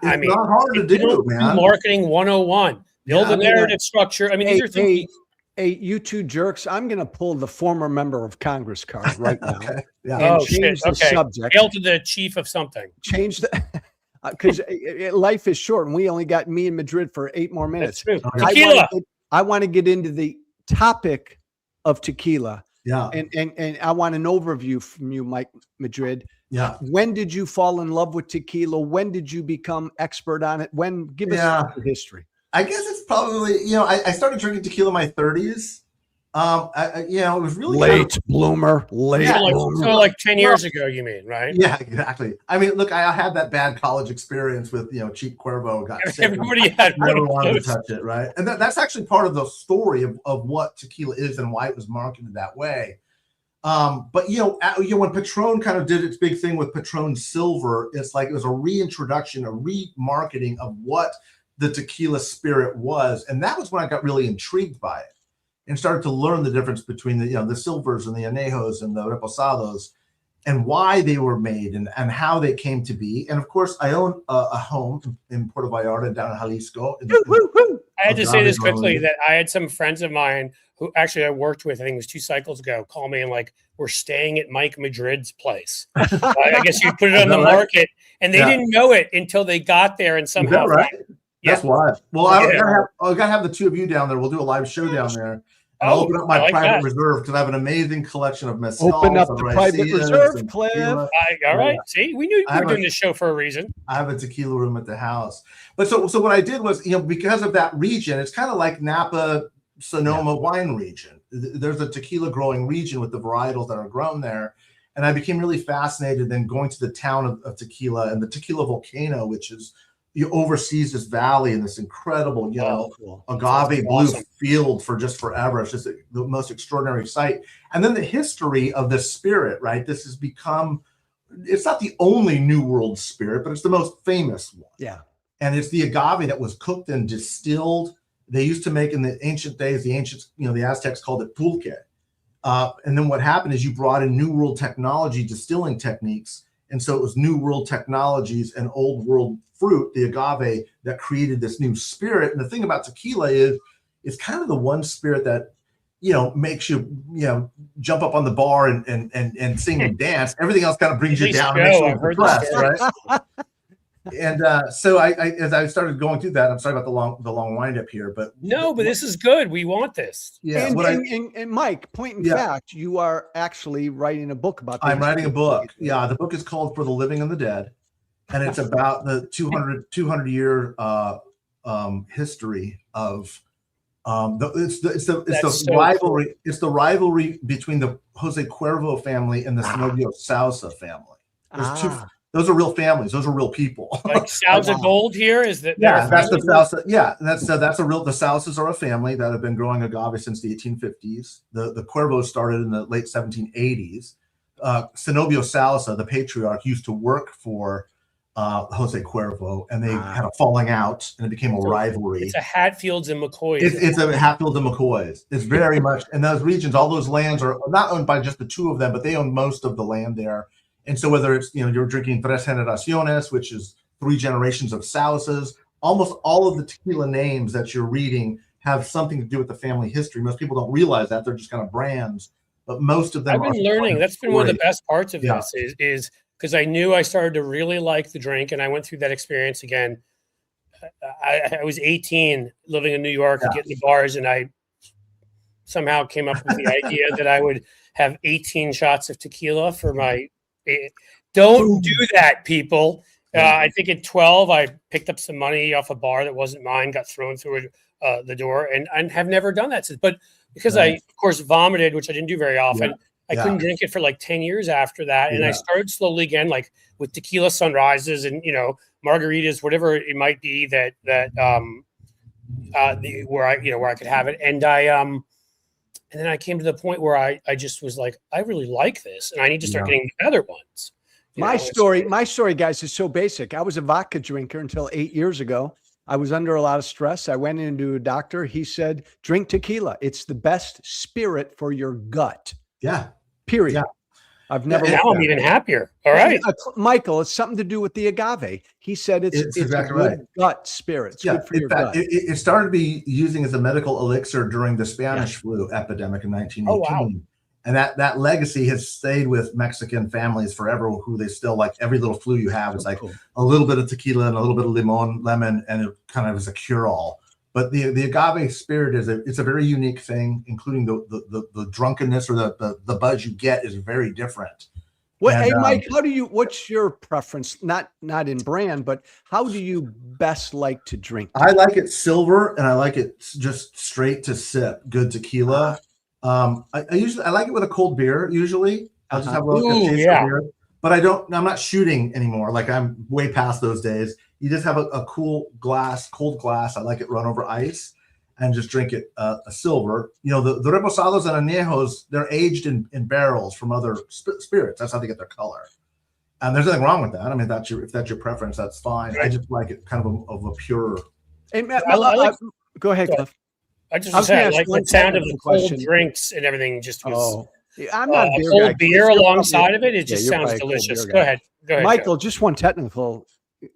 I mean, not hard to do, man. Marketing 101. Build a narrative structure. I mean, these are things. Hey, you two jerks, I'm going to pull the former member of Congress card right now and change the subject. Hail to the chief of something. Change the, because life is short and we only got me in Madrid for 8 more minutes. Tequila. I want to get into the topic of tequila. Yeah. And I want an overview from you, Mike Madrid. Yeah. When did you fall in love with tequila? When did you become expert on it? Give us the history. I guess it's probably, I started drinking tequila in my 30s. It was really late bloomer. So like 10 years ago, you mean, right? Yeah, exactly. I mean, look, I had that bad college experience with, cheap Quervo. Got sick. Everybody had never wanted to touch it, right? And that's actually part of the story of what tequila is and why it was marketed that way. But when Patron kind of did its big thing with Patron Silver, it's like it was a reintroduction, a remarketing of what the tequila spirit was, and that was when I got really intrigued by it and started to learn the difference between the silvers and the anejos and the reposados and why they were made and how they came to be. And of course, I own a home in Puerto Vallarta down in Jalisco. I had to say this quickly that I had some friends of mine who actually I worked with, I think it was 2 cycles ago, call me and like, we're staying at Mike Madrid's place. I guess you put it on the market, and they didn't know it until they got there and somehow. That's why. Well, I gotta have the two of you down there. We'll do a live show down there. I'll open up my private reserve because I have an amazing collection of mezcal. Open up the private reserve, Cliff. All right. See, we knew we were doing this show for a reason. I have a tequila room at the house. But so what I did was, because of that region, it's kind of like Napa, Sonoma wine region. There's a tequila growing region with the varietals that are grown there. And I became really fascinated then going to the town of tequila and the tequila volcano, which is oversees this valley and this incredible, agave blue field for just forever. It's just the most extraordinary sight. And then the history of the spirit, right? This has become, it's not the only New World spirit, but it's the most famous one. Yeah. And it's the agave that was cooked and distilled. They used to make in the ancient days, the Aztecs called it pulque. And then what happened is you brought in New World technology, distilling techniques. And so it was New World technologies and Old World fruit, the agave, that created this new spirit. And the thing about tequila is it's kind of the one spirit that, makes you, jump up on the bar and sing and dance. Everything else kind of brings you down and makes you depressed, right? And so I as I started going through that, I'm sorry about the long wind up here, but no, but this is good. We want this. yeah. And Mike, point in fact, you are actually wriing a book about. I'm writing a book. Yeah, the book is called For the Living and the Dead, and it's about the 200 year history of it's the rivalry. Cool. It's the rivalry between the Jose Quervo family and the Zenobia Sausa family. There's those are real families. Those are real people. Like Sauza Gold here is that? Yeah, that's the Sausa. Yeah, that's a real. The Sausas are a family that have been growing agave since the 1850s. The Quervos started in the late 1780s. Zenobia Sausa, the patriarch, used to work for Jose Quervo, and they had a falling out, and it became a rivalry. It's a Hatfields and McCoys. It's a Hatfields and McCoys. It's very much, and those regions, all those lands are not owned by just the two of them, but they own most of the land there. And so whether it's, you're drinking Tres Generaciones, which is 3 generations of Sausas, almost all of the tequila names that you're reading have something to do with the family history. Most people don't realize that. They're just kind of brands, but most of them I've been learning. That's been one of the best parts of this is because I knew I started to really like the drink, and I went through that experience again. I was 18, living in New York, getting to bars, and I somehow came up with the idea that I would have 18 shots of tequila for my. Don't do that, people. I think at 12, I picked up some money off a bar that wasn't mine, got thrown through the door, and have never done that since. But because I, of course, vomited, which I didn't do very often, I couldn't drink it for like 10 years after that. And I started slowly again, like with tequila sunrises and, margaritas, whatever it might be where I could have it. And then I came to the point where I just was like, I really like this, and I need to start getting the other ones. My story, guys, is so basic. I was a vodka drinker until 8 years ago. I was under a lot of stress. I went into a doctor. He said, drink tequila. It's the best spirit for your gut. Yeah. Period. Yeah. I've never. Now I'm even happier. All right, Michael. It's something to do with the agave. He said it's exactly right. Gut spirit. It's good for your gut. It started to be using as a medical elixir during the Spanish flu epidemic in 1918. Oh, wow. And that legacy has stayed with Mexican families forever, who they still like. Every little flu you have is like a little bit of tequila and a little bit of lemon, and it kind of is a cure-all. But the agave spirit it's a very unique thing, including the drunkenness or the buzz you get is very different. Hey, Mike, what's your preference? Not in brand, but how do you best like to drink? I like it silver, and I like it just straight to sip. Good tequila. I like it with a cold beer. Usually, I'll just have a taste of beer. But I'm not shooting anymore. Like, I'm way past those days. You just have a cold glass. I like it run over ice and just drink it a silver. The reposados and añejos, they're aged in barrels from other spirits. That's how they get their color. And there's nothing wrong with that. I mean, if that's your preference, that's fine. Right. I just like it kind of a pure. Hey, Matt, go ahead, Cliff. I like the sound of the cold drinks and everything. Just was. I'm not a cold beer alongside of it. It just sounds delicious. Go ahead, Michael. Just one technical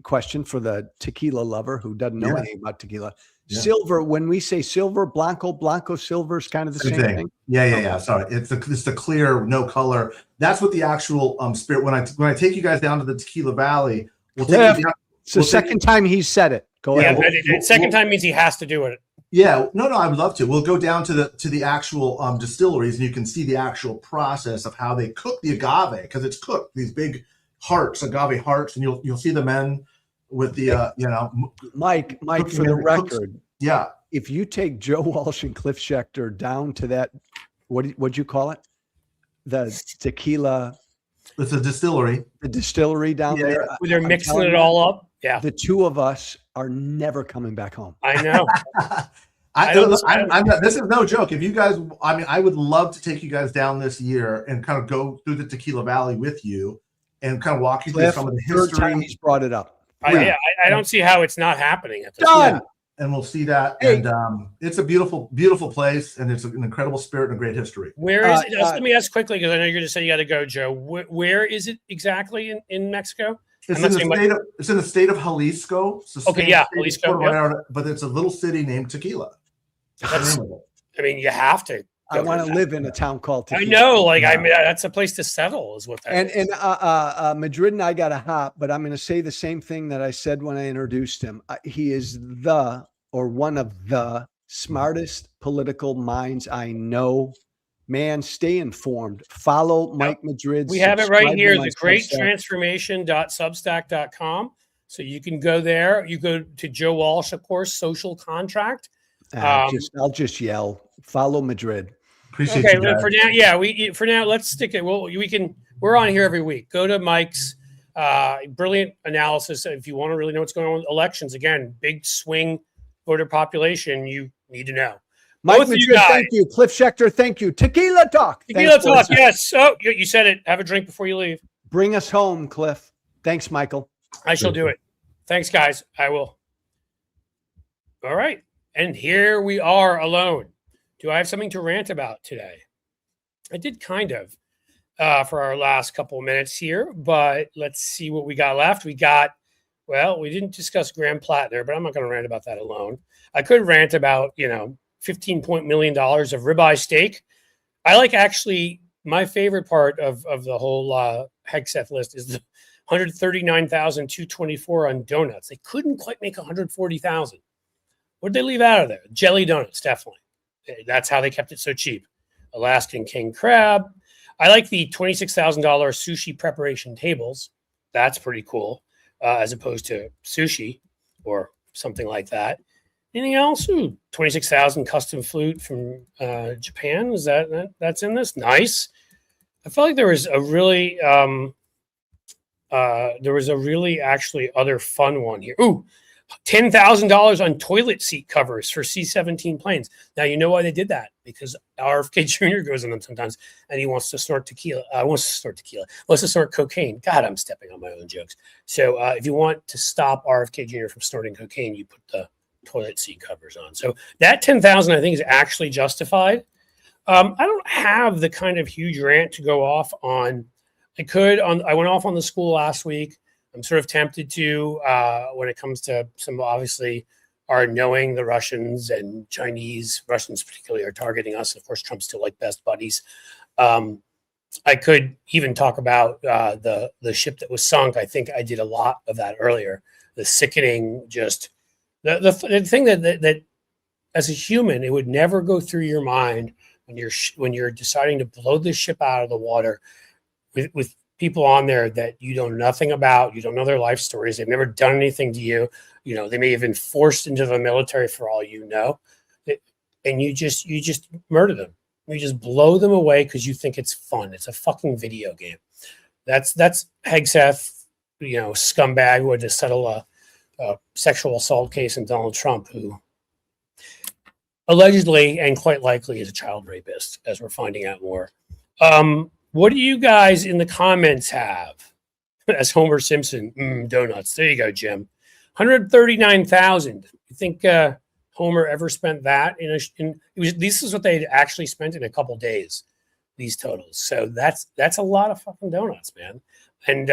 question for the tequila lover who doesn't know anything about tequila. Silver. When we say silver, blanco silver is kind of the same thing. Yeah. Sorry, it's the clear, no color. That's what the actual spirit. When I take you guys down to the Tequila Valley, we'll take you down. It's the second time he said it. Go ahead. Second time means he has to do it. Yeah, no, I would love to. We'll go down to the actual distilleries, and you can see the actual process of how they cook the agave, because it's cooked. These big agave hearts, and you'll see the men with the Mike, for the record, if you take Joe Walsh and Cliff Schechter down to that, what'd you call it? The tequila. It's a distillery. The distillery down there. Where they're mixing it all up. Yeah. The two of us are never coming back home. I know. This is no joke. If you guys, I would love to take you guys down this year and kind of go through the Tequila Valley with you and kind of walk you through some of the history. Third time he's brought it up. I don't see how it's not happening at this point. Yeah. And we'll see that. Hey. And it's a beautiful, beautiful place, and it's an incredible spirit and a great history. Where is it? Let me ask quickly, because I know you're going to say you got to go, Joe. Where is it exactly in Mexico? It's in the state of Jalisco. Jalisco. But it's a little city named Tequila. You have to. I want to live in a town called Tequila. I know, like, I mean, that's a place to settle is what that is. And Madrid and I got a hop, but I'm going to say the same thing that I said when I introduced him. He is one of the smartest political minds I know. Man, stay informed. Follow Mike Madrid. We have it right here, the greattransformation.substack.com. So you can go there. You go to Joe Walsh, of course, social contract. I'll just yell. Follow Madrid. Appreciate okay, you guys. for now, yeah. For now, let's stick it. Well, we're on here every week. Go to Mike's brilliant analysis. If you want to really know what's going on with elections, again, big swing voter population, you need to know. Mike Madrid, thank you. Cliff Schechter, thank you. Tequila Talk. Tequila Talk, yes. Oh, you said it. Have a drink before you leave. Bring us home, Cliff. Thanks, Michael. I shall do it. Thanks, guys. I will. All right. And here we are alone. Do I have something to rant about today? I did kind of for our last couple of minutes here, but let's see what we got left. We didn't discuss Graham Plattner, but I'm not going to rant about that alone. I could rant about, $15 million of ribeye steak. I like actually my favorite part of the whole Hegseth list is the 139,224 on donuts. They couldn't quite make 140,000. What did they leave out of there? Jelly donuts, definitely. That's how they kept it so cheap. Alaskan king crab. I like the $26,000 sushi preparation tables. That's pretty cool, as opposed to sushi or something like that. Anything else? 26,000 custom flute from Japan. Is that's in this? Nice. I felt like there was a really actually other fun one here. Ooh, $10,000 on toilet seat covers for C-17 planes. Now, you know why they did that? Because RFK Jr. goes in them sometimes, and he wants to snort cocaine. God, I'm stepping on my own jokes. So if you want to stop RFK Jr. from snorting cocaine, you put the toilet seat covers on. So that 10,000, I think, is actually justified. I don't have the kind of huge rant to go off on. I went off on the school last week. I'm sort of tempted to when it comes to some, obviously, are knowing the Russians and Chinese. Russians particularly are targeting us. Of course, Trump's still like best buddies. I could even talk about the ship that was sunk. I think I did a lot of that earlier. The sickening, just the thing that as a human, it would never go through your mind when you're deciding to blow this ship out of the water with people on there that you know nothing about. You don't know their life stories. They've never done anything to you. They may have been forced into the military for all you know, and you just murder them. You just blow them away because you think it's fun. It's a fucking video game. That's Hegseth, scumbag who had to settle a sexual assault case in Donald Trump, who allegedly and quite likely is a child rapist, as we're finding out more. What do you guys in the comments have as Homer Simpson? Donuts. There you go, Jim. 139,000. You think Homer ever spent that this is what they actually spent in a couple days, these totals. So that's a lot of fucking donuts, man. And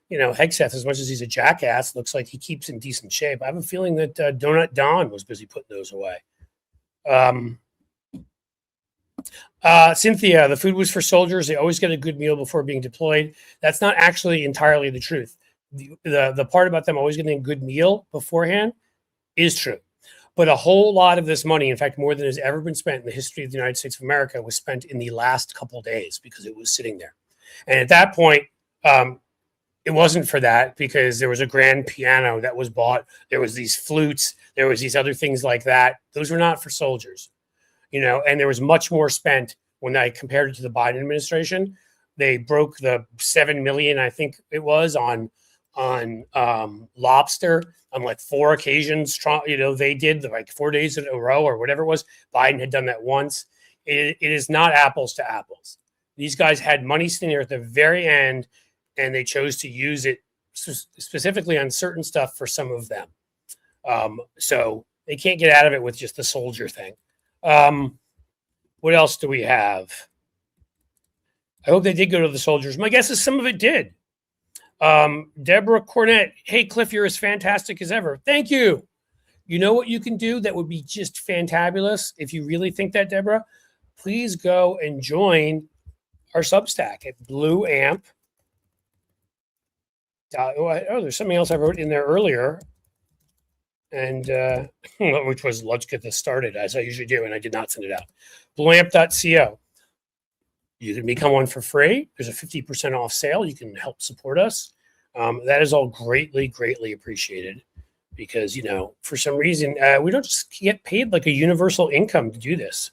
Hegseth, as much as he's a jackass, looks like he keeps in decent shape. I have a feeling that Donut Don was busy putting those away. Cynthia, the food was for soldiers. They always get a good meal before being deployed. That's not actually entirely the truth. The part about them always getting a good meal beforehand is true. But a whole lot of this money, in fact, more than has ever been spent in the history of the United States of America, was spent in the last couple of days because it was sitting there. And at that point, it wasn't for that because there was a grand piano that was bought. There was these flutes. There was these other things like that. Those were not for soldiers. And there was much more spent when I compared it to the Biden administration. They broke the 7 million, I think it was, on lobster on like 4 occasions. They did like 4 days in a row or whatever it was. Biden had done that once. It is not apples to apples. These guys had money sitting there at the very end, and they chose to use it specifically on certain stuff for some of them. So they can't get out of it with just the soldier thing. What else do we have? I hope they did go to the soldiers. My guess is some of it did. Deborah Cornett. Hey, Cliff, you're as fantastic as ever. Thank you. You know what you can do that would be just fantabulous if you really think that, Deborah? please go and join our Substack at Blue Amp. Oh, there's something else I wrote in there earlier, and which was let's get this started, as I usually do, and I did not send it out. Blueamp.co. You can become one for free. There's a 50% off sale. You can help support us. That is all greatly, greatly appreciated because, you know, for some reason, we don't just get paid like a universal income to do this,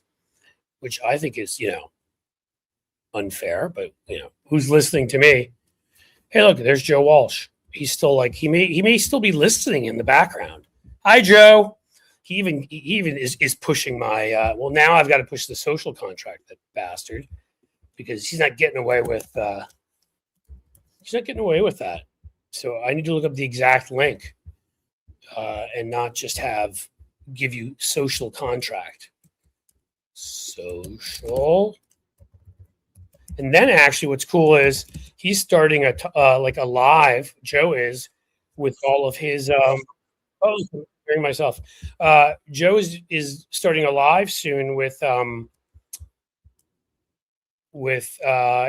which I think is, you know, unfair, but, you know, who's listening to me? Hey, look, there's Joe Walsh. He's still like, he may still be listening in the background. Hi, Joe. He even is pushing my, well, now I've got to push the social contract, that bastard, because he's not getting away with, that. So I need to look up the exact link and not just give you social contract. Social. And then actually what's cool is he's starting like a live, Joe is, with all of his, hearing myself. Joe is starting a live soon with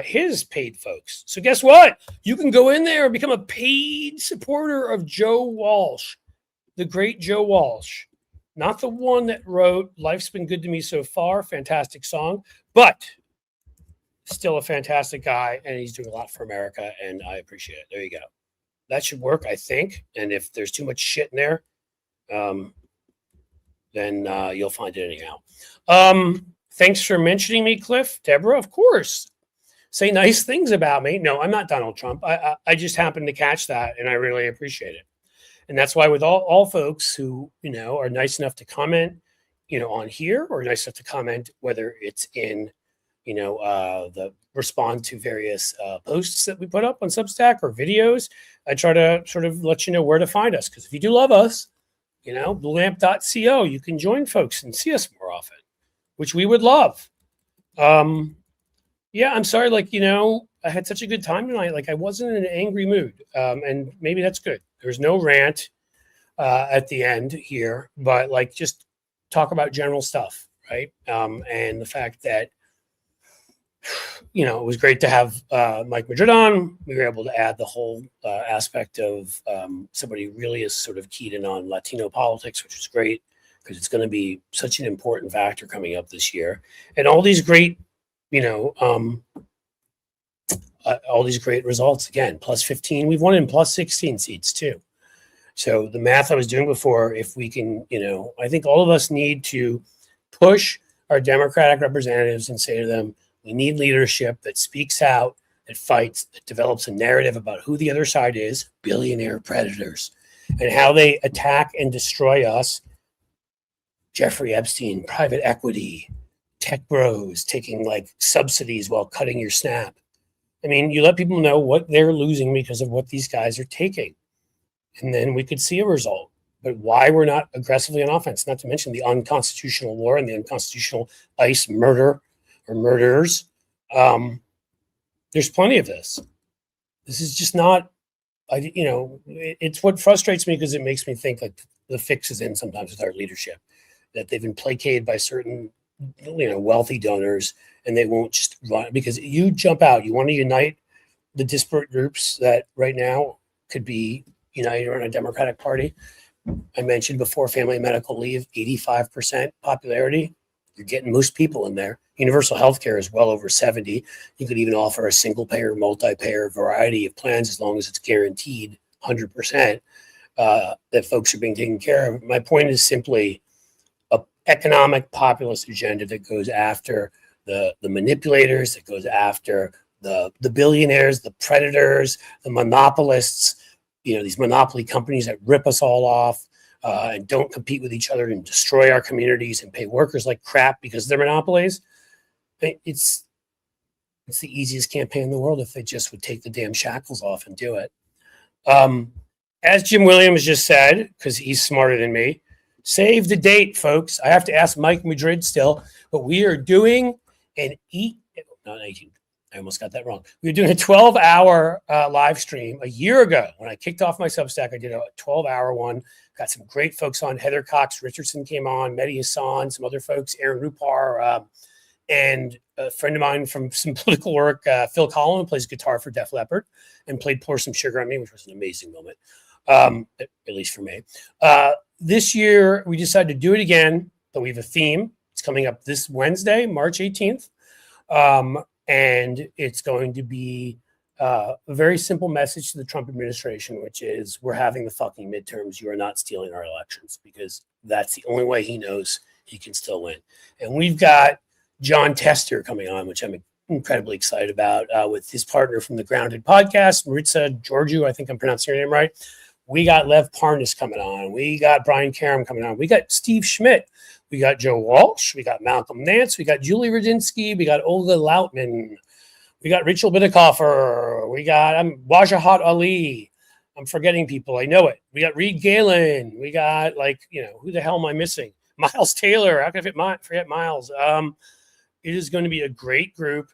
his paid folks. So guess what? You can go in there and become a paid supporter of Joe Walsh, the great Joe Walsh. Not the one that wrote Life's Been Good to Me So Far, fantastic song, but still a fantastic guy, and he's doing a lot for America, and I appreciate it. There you go. That should work, I think. And if there's too much shit in there, then you'll find it anyhow. Thanks for mentioning me, Cliff. Deborah, of course. Say nice things about me. No, I'm not Donald Trump. I just happened to catch that, and I really appreciate it. And that's why with all folks who, you know, are nice enough to comment, you know, on here, or nice enough to comment, whether it's in, you know, the respond to various posts that we put up on Substack or videos, I try to sort of let you know where to find us. Because if you do love us, you know, blueamp.co, you can join folks and see us more often, which we would love. Yeah, I'm sorry. Like, you know, I had such a good time tonight. Like, I wasn't in an angry mood. And maybe that's good. There's no rant at the end here, but like, just talk about general stuff, right? And the fact that, you know, it was great to have Mike Madrid on. We were able to add the whole aspect of somebody who really is sort of keyed in on Latino politics, which was great because it's going to be such an important factor coming up this year. And all these great, you know, all these great results. Again, plus 15. We've won in plus 16 seats too. So the math I was doing before, if we can, you know, I think all of us need to push our Democratic representatives and say to them, we need leadership that speaks out, that fights, that develops a narrative about who the other side is, billionaire predators, and how they attack and destroy us. Jeffrey Epstein, private equity, tech bros taking like subsidies while cutting your snap. I mean, you let people know what they're losing because of what these guys are taking. And then we could see a result. But why we're not aggressively on offense, not to mention the unconstitutional war and the unconstitutional ICE murder or murderers. There's plenty of this. This is just not, you know, it's what frustrates me because it makes me think like the fix is in sometimes with our leadership, that they've been placated by certain, you know, wealthy donors, and they won't just run because you jump out. You want to unite the disparate groups that right now could be united around a Democratic Party. I mentioned before, family medical leave, 85% popularity. You're getting most people in there. Universal health care is well over 70. You could even offer a single payer, multi-payer variety of plans as long as it's guaranteed 100% that folks are being taken care of. My point is simply an economic populist agenda that goes after the manipulators, that goes after the billionaires, the predators, the monopolists, you know, these monopoly companies that rip us all off and don't compete with each other and destroy our communities and pay workers like crap because they're monopolies. It's the easiest campaign in the world if they just would take the damn shackles off and do it. As Jim Williams just said, because he's smarter than me, save the date, folks. I have to ask Mike Madrid still, but we are doing not 18. I almost got that wrong. We were doing a 12-hour live stream a year ago. When I kicked off my Substack, I did a 12-hour one. Got some great folks on. Heather Cox Richardson came on, Mehdi Hassan, some other folks, Aaron Rupar, And a friend of mine from some political work, Phil Collin, plays guitar for Def Leppard and played Pour Some Sugar on Me, which was an amazing moment, at least for me. This year, we decided to do it again, but we have a theme. It's coming up this Wednesday, March 18th. And it's going to be a very simple message to the Trump administration, which is we're having the fucking midterms. You are not stealing our elections, because that's the only way he knows he can still win. And we've got John Tester coming on, which I'm incredibly excited about, with his partner from the Grounded podcast, Maritza Georgiou. I think I'm pronouncing her name right. We got Lev Parnas coming on. We got Brian Karam coming on. We got Steve Schmidt. We got Joe Walsh. We got Malcolm Nance. We got Julie Radinsky. We got Olga Lautman. We got Rachel Bidikofer. We got Wajahat Ali. I'm forgetting people. I know it. We got Reed Galen. We got, who the hell am I missing? Miles Taylor. How can I forget Miles? It is going to be a great group,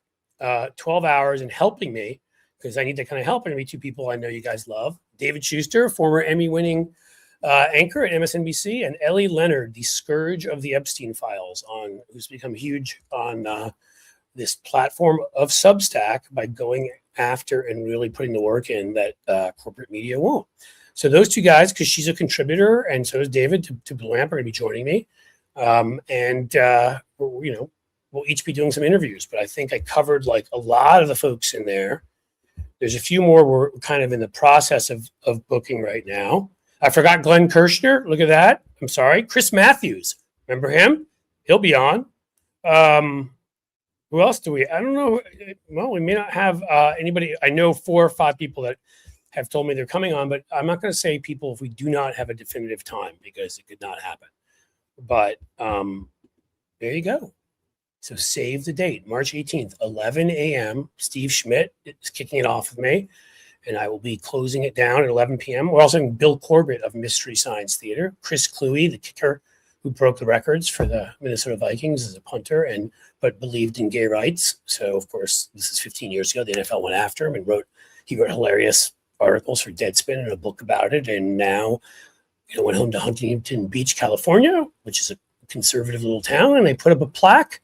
12 hours, and helping me, because I need to kind of help interview two people I know you guys love. David Schuster, former Emmy-winning anchor at MSNBC, and Ellie Leonard, the scourge of the Epstein files, who's become huge on this platform of Substack by going after and really putting the work in that corporate media won't. So those two guys, because she's a contributor, and so is David to Blue Amp, are going to be joining me. We'll each be doing some interviews, but I think I covered a lot of the folks in there. There's a few more we're kind of in the process of booking right now. I forgot Glenn Kirshner. Look at that. I'm sorry. Chris Matthews. Remember him? He'll be on. Who else do we? I don't know. Well, we may not have anybody. I know 4 or 5 people that have told me they're coming on, but I'm not going to say people if we do not have a definitive time, because it could not happen. But there you go. So save the date, March 18th, 11 a.m. Steve Schmidt is kicking it off with me, and I will be closing it down at 11 p.m. We're also having Bill Corbett of Mystery Science Theater, Chris Cluey, the kicker who broke the records for the Minnesota Vikings as a punter, but believed in gay rights. So, of course, this is 15 years ago. The NFL went after him and he wrote hilarious articles for Deadspin and a book about it. And now, went home to Huntington Beach, California, which is a conservative little town, and they put up a plaque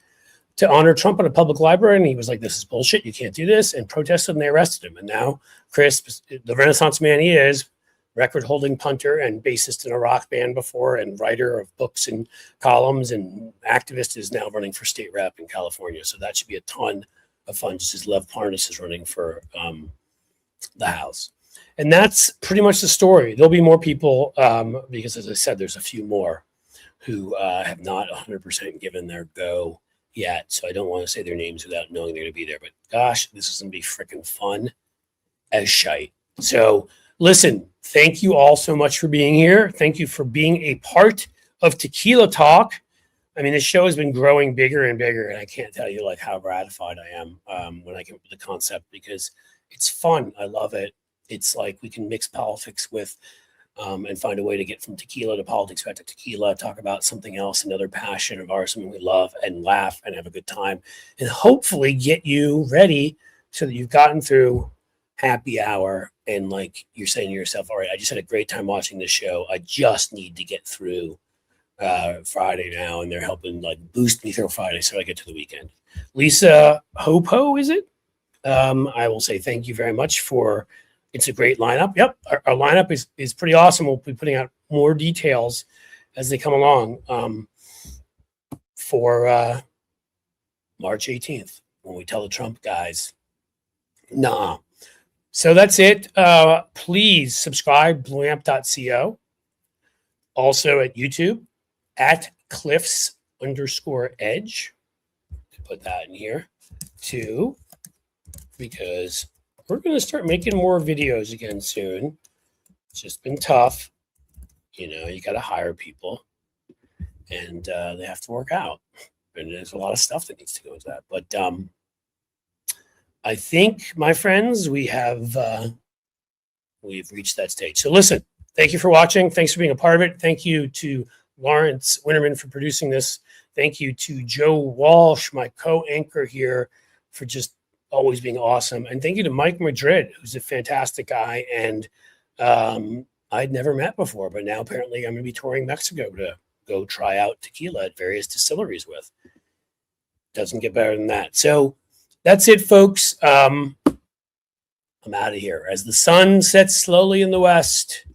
to honor Trump in a public library. And he was like, this is bullshit. You can't do this. And protested, and they arrested him. And now Chris, the Renaissance man he is, record-holding punter and bassist in a rock band before, and writer of books and columns and activist, is now running for state rep in California. So that should be a ton of fun, just as Lev Parnas is running for the House. And that's pretty much the story. There'll be more people because, as I said, there's a few more who have not 100% given their go yet. So I don't want to say their names without knowing they're going to be there. But gosh, this is going to be freaking fun as shite. So listen, thank you all so much for being here. Thank you for being a part of Tequila Talk. I mean, this show has been growing bigger and bigger, and I can't tell you how gratified I am when I came up with the concept, because it's fun. I love it. It's like we can mix politics with and find a way to get from tequila to politics, back to tequila, talk about something else, another passion of ours, something we love, and laugh and have a good time, and hopefully get you ready so that you've gotten through happy hour and you're saying to yourself, all right, I just had a great time watching this show. I just need to get through Friday now, and they're helping boost me through Friday so I get to the weekend. Lisa Hopo, is it? I will say thank you very much for. It's a great lineup. Yep, our lineup is pretty awesome. We'll be putting out more details as they come along for March 18th, when we tell the Trump guys, nah. So that's it. Please subscribe, blueamp.co. Also at YouTube, at Cliffs_Edge. Put that in here too, because we're going to start making more videos again soon. It's just been tough. You got to hire people, and they have to work out. And there's a lot of stuff that needs to go into that. But I think, my friends, we've reached that stage. So listen, thank you for watching. Thanks for being a part of it. Thank you to Lawrence Winterman for producing this. Thank you to Joe Walsh, my co-anchor here, for just always being awesome. And thank you to Mike Madrid, who's a fantastic guy. And I'd never met before, but now apparently I'm going to be touring Mexico to go try out tequila at various distilleries with. Doesn't get better than that. So that's it, folks. I'm out of here. As the sun sets slowly in the west,